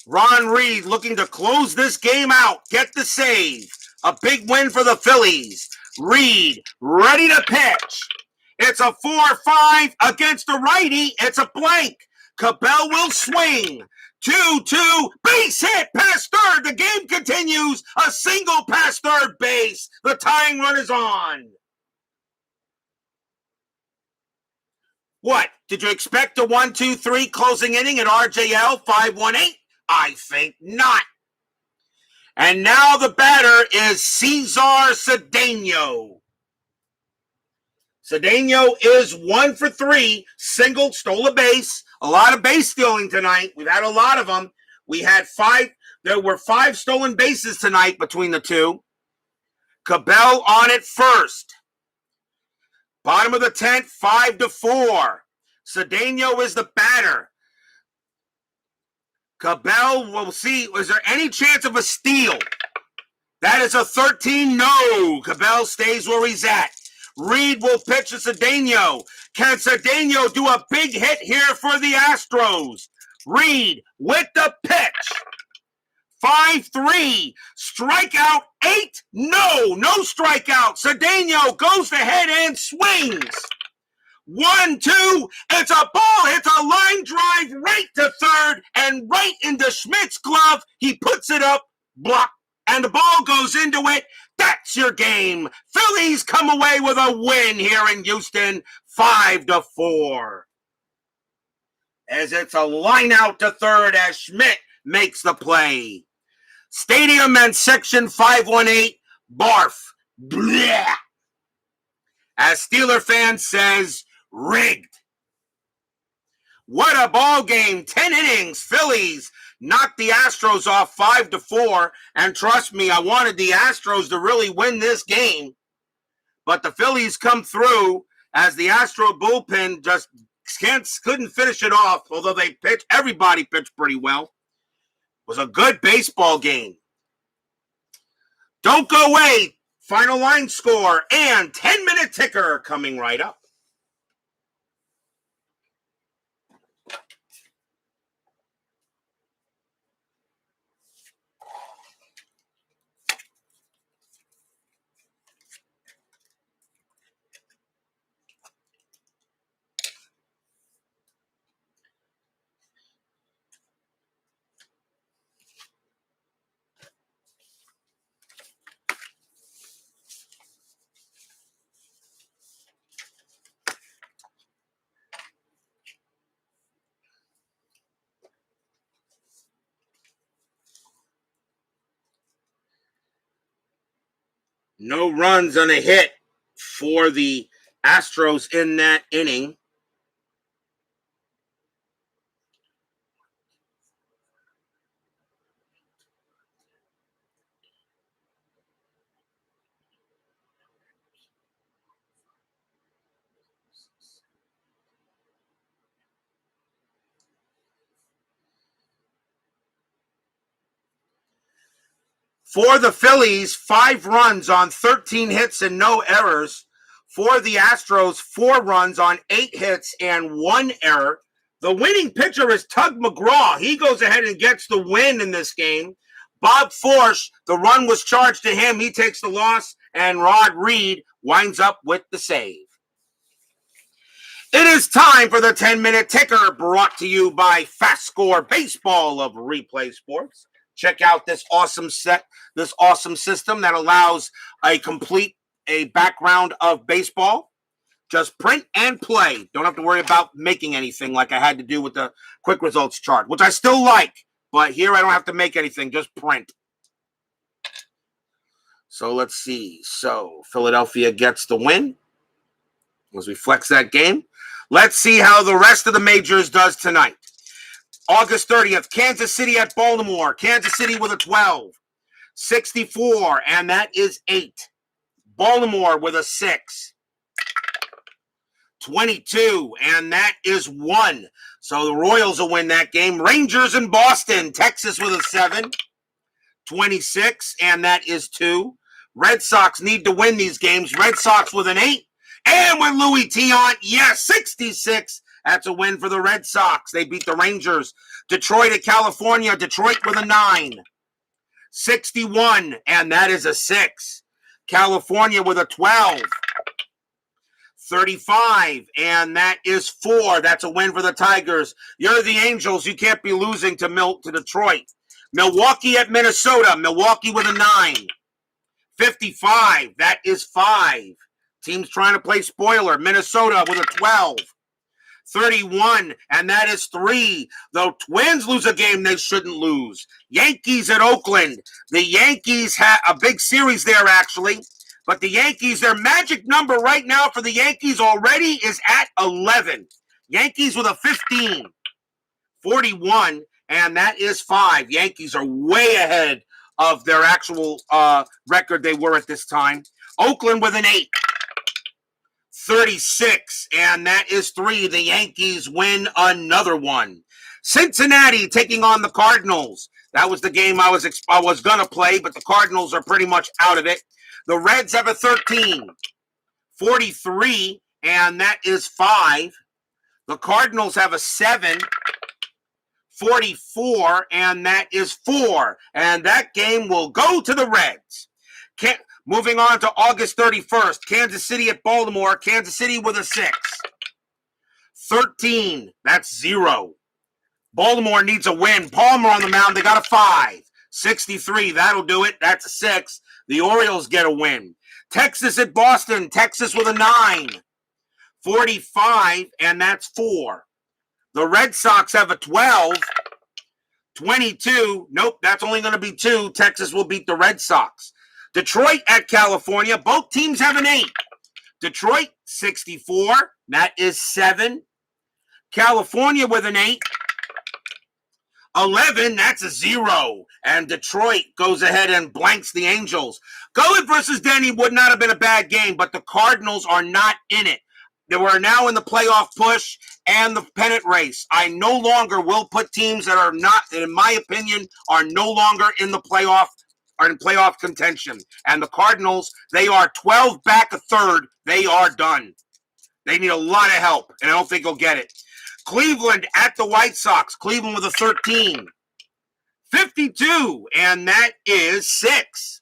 Ron Reed looking to close this game out. Get the save. A big win for the Phillies. Reed ready to pitch. It's a 4-5 against the righty. It's a blank. Cabell will swing. 2-2. Base hit past third. The game continues. A single past third base. The tying run is on. What? Did you expect a 1-2-3 closing inning at RJL 518? I think not. And now the batter is Cesar Cedeno. Cedeno is 1 for 3, singled, stole a base. A lot of base stealing tonight. We've had a lot of them. There were 5 stolen bases tonight between the two. Cabell on it first. Bottom of the 10th, 5-4. Cedeno is the batter. Cabell, we'll see. Is there any chance of a steal? That is a 13 no. Cabell stays where he's at. Reed will pitch to Cedeno. Can Cedeno do a big hit here for the Astros? Reed with the pitch. 5-3. Strikeout 8. No strikeout. Cedeno goes to head and swings. 1-2. It's a ball. It's a line drive right to third and right into Schmidt's glove. He puts it up, block, and the ball goes into it. That's your game. Phillies come away with a win here in Houston, 5-4. As it's a line out to third as Schmidt makes the play. Stadium and Section 518, barf. Blech. As Steeler fan says, rigged. What a ball game. 10 innings. Phillies knocked the Astros off 5-4. And trust me, I wanted the Astros to really win this game. But the Phillies come through as the Astro bullpen just couldn't finish it off. Although everybody pitched pretty well. It was a good baseball game. Don't go away. Final line score and 10-minute ticker coming right up. No runs on a hit for the Astros in that inning. For the Phillies, 5 runs on 13 hits and no errors. For the Astros, 4 runs on 8 hits and 1 error. The winning pitcher is Tug McGraw. He goes ahead and gets the win in this game. Bob Forsch, the run was charged to him. He takes the loss, and Rod Reed winds up with the save. It is time for the 10-minute ticker, brought to you by FastScore Baseball of Replay Sports. Check out this awesome system that allows a background of baseball. Just print and play. Don't have to worry about making anything like I had to do with the quick results chart, which I still like. But here I don't have to make anything, just print. So let's see. So Philadelphia gets the win as we flex that game. Let's see how the rest of the majors does tonight. August 30th, Kansas City at Baltimore. Kansas City with a 12. 64, and that is 8. Baltimore with a 6. 22, and that is 1. So the Royals will win that game. Rangers in Boston. Texas with a 7. 26, and that is 2. Red Sox need to win these games. Red Sox with an 8. And with Louis Tiant, yes, 66. That's a win for the Red Sox. They beat the Rangers. Detroit at California. Detroit with a 9. 61, and that is a 6. California with a 12. 35, and that is 4. That's a win for the Tigers. You're the Angels. You can't be losing to Detroit. Milwaukee at Minnesota. Milwaukee with a 9. 55, that is 5. Teams trying to play spoiler. Minnesota with a 12. 31, and that is 3. The Twins lose a game they shouldn't lose. Yankees at Oakland. The Yankees had a big series there, actually. But the Yankees, their magic number right now for the Yankees already is at 11. Yankees with a 15. 41, and that is 5. Yankees are way ahead of their actual record they were at this time. Oakland with an 8. 36, and that is 3. The Yankees win another one. Cincinnati taking on the Cardinals. That was the game I was going to play, but the Cardinals are pretty much out of it. The Reds have a 13. 43, and that is 5. The Cardinals have a 7. 44, and that is 4. And that game will go to the Reds. Moving on to August 31st, Kansas City at Baltimore. Kansas City with a 6. 13, that's 0. Baltimore needs a win. Palmer on the mound, they got a 5. 63, that'll do it. That's a 6. The Orioles get a win. Texas at Boston. Texas with a 9. 45, and that's 4. The Red Sox have a 12. 22, nope, that's only going to be 2. Texas will beat the Red Sox. Detroit at California. Both teams have an 8. Detroit, 64. That is 7. California with an 8. 11, that's a 0. And Detroit goes ahead and blanks the Angels. Gullit versus Denny would not have been a bad game, but the Cardinals are not in it. They were now in the playoff push and the pennant race. I no longer will put teams that are not, in my opinion, are no longer in the playoff are in playoff contention. And the Cardinals, they are 12 back a third. They are done. They need a lot of help, and I don't think they'll get it. Cleveland at the White Sox. Cleveland with a 13. 52, and that is 6.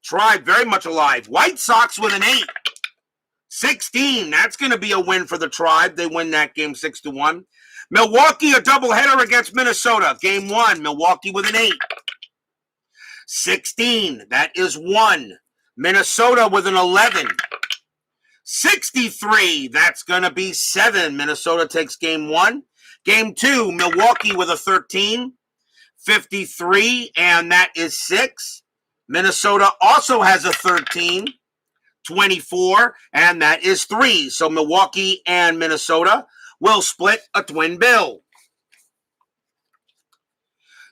Tribe very much alive. White Sox with an 8. 16, that's going to be a win for the Tribe. They win that game 6-1. Milwaukee, a doubleheader against Minnesota. Game 1, Milwaukee with an 8. 16, that is 1. Minnesota with an 11. 63, that's going to be 7. Minnesota takes game 1. Game 2, Milwaukee with a 13. 53, and that is 6. Minnesota also has a 13. 24, and that is 3. So Milwaukee and Minnesota will split a twin bill.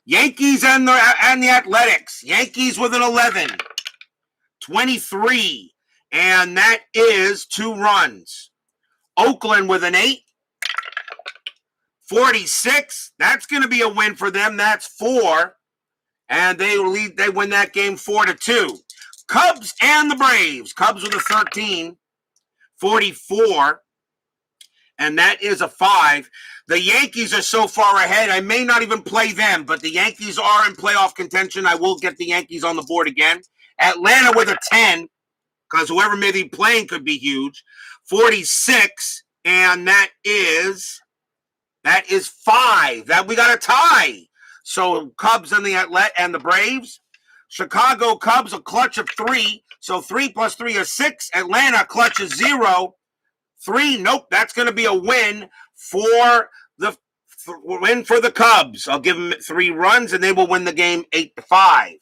Yankees and the Athletics. Yankees with an 11. 23, and that is 2 runs. Oakland with an 8. 46, that's going to be a win for them. That's 4. And they win that game 4-2. Cubs and the Braves. Cubs with a 13. 44. And that is a 5. The Yankees are so far ahead, I may not even play them, but the Yankees are in playoff contention. I will get the Yankees on the board again. Atlanta with a 10, because whoever may be playing could be huge. 46, and that is 5. That we got a tie. So Cubs and the Braves. Chicago Cubs a clutch of 3. So 3 plus 3 is 6. Atlanta clutch is 0. 3. Nope, that's going to be a win for the Cubs. I'll give them 3 runs, and they will win the game 8-5.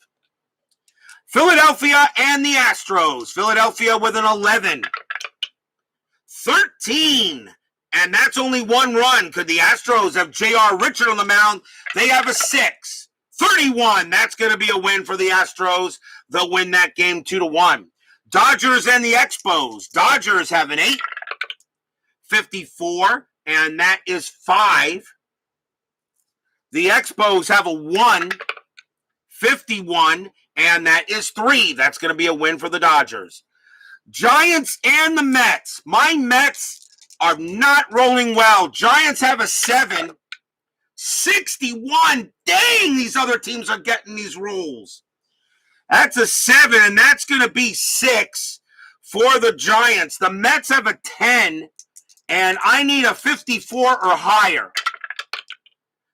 Philadelphia and the Astros. Philadelphia with an 11. 13. and that's only 1 run. Could the Astros have J.R. Richard on the mound? They have a 6. 31. That's going to be a win for the Astros. They'll win that game 2-1. Dodgers and the Expos. Dodgers have an 8. 54, and that is 5. The Expos have a 1. 51, and that is 3. That's going to be a win for the Dodgers. Giants and the Mets. My Mets are not rolling well. Giants have a 7. 61. Dang, these other teams are getting these rolls. That's a 7, and that's going to be 6 for the Giants. The Mets have a 10, and I need a 54 or higher.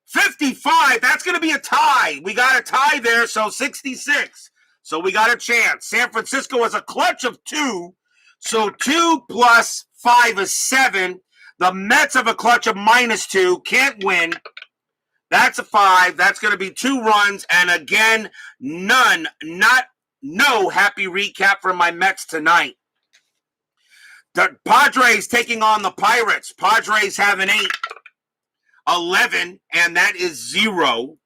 55, that's going to be a tie. We got a tie there, so 66. So we got a chance. San Francisco has a clutch of 2, so 2 plus 5 is 7. The Mets have a clutch of -2, can't win. That's a 5. That's going to be 2 runs, and again, no happy recap for my Mets tonight. The Padres taking on the Pirates. Padres have an 8. 11, and that is 0.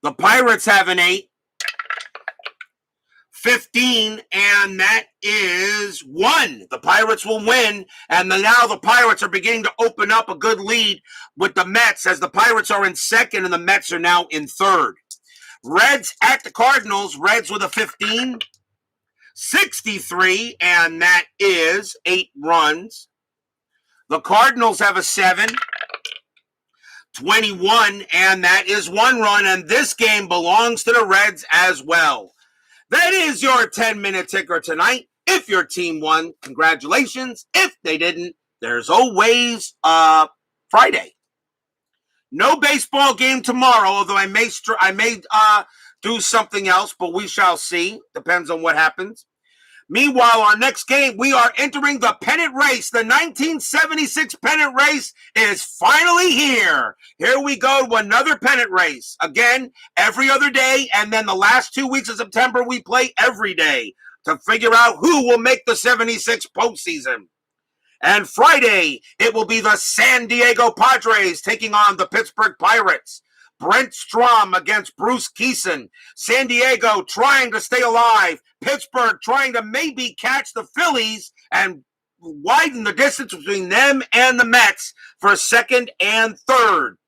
The Pirates have an 8. 15, and that is 1. The Pirates will win, and now the Pirates are beginning to open up a good lead with the Mets, as the Pirates are in 2nd and the Mets are now in 3rd. Reds at the Cardinals. Reds with a 15. 63, and that is 8 runs. The Cardinals have a 7. 21, and that is 1 run, and this game belongs to the Reds as well. That is your 10-minute ticker tonight. If your team won, congratulations. If they didn't, there's always Friday. No baseball game tomorrow, although I may do something else, but we shall see. Depends on what happens. Meanwhile, our next game, we are entering the pennant race. The 1976 pennant race is finally here. Here we go to another pennant race. Again, every other day, and then the last 2 weeks of September, we play every day to figure out who will make the 76 postseason. And Friday, it will be the San Diego Padres taking on the Pittsburgh Pirates. Brent Strom against Bruce Keeson. San Diego trying to stay alive. Pittsburgh trying to maybe catch the Phillies and widen the distance between them and the Mets for 2nd and 3rd.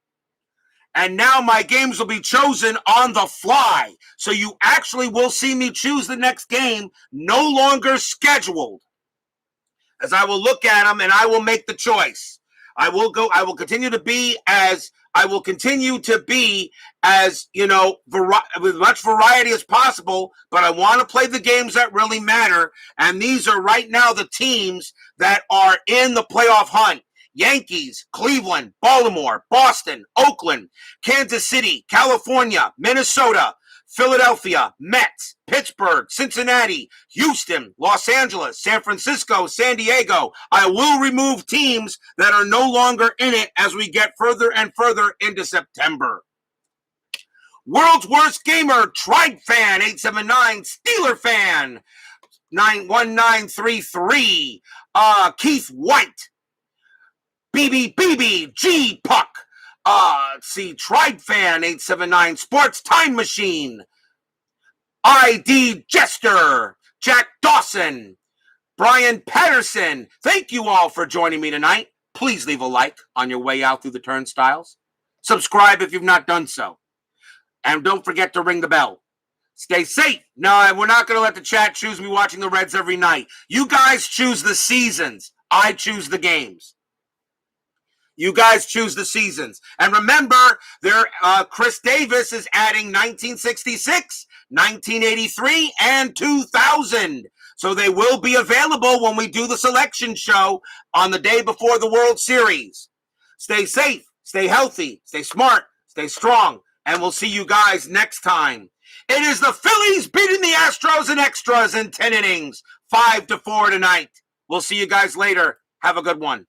And now my games will be chosen on the fly. So you actually will see me choose the next game, no longer scheduled. As I will look at them and I will make the choice. I will continue to be as with much variety as possible, but I want to play the games that really matter. And these are right now the teams that are in the playoff hunt. Yankees, Cleveland, Baltimore, Boston, Oakland, Kansas City, California, Minnesota, Philadelphia, Mets, Pittsburgh, Cincinnati, Houston, Los Angeles, San Francisco, San Diego. I will remove teams that are no longer in it as we get further and further into September. World's Worst Gamer, Tribe Fan 879, Steeler Fan 91933, Keith White, BB, G Puck. Tribe Fan 879, Sports Time Machine, ID Jester, Jack Dawson, Brian Patterson. Thank you all for joining me tonight. Please leave a like on your way out through the turnstiles. Subscribe if you've not done so. And don't forget to ring the bell. Stay safe. No, we're not going to let the chat choose me watching the Reds every night. You guys choose the seasons. I choose the games. You guys choose the seasons. And remember, Chris Davis is adding 1966, 1983, and 2000. So they will be available when we do the selection show on the day before the World Series. Stay safe, stay healthy, stay smart, stay strong, and we'll see you guys next time. It is the Phillies beating the Astros in extras in 10 innings, 5-4 tonight. We'll see you guys later. Have a good one.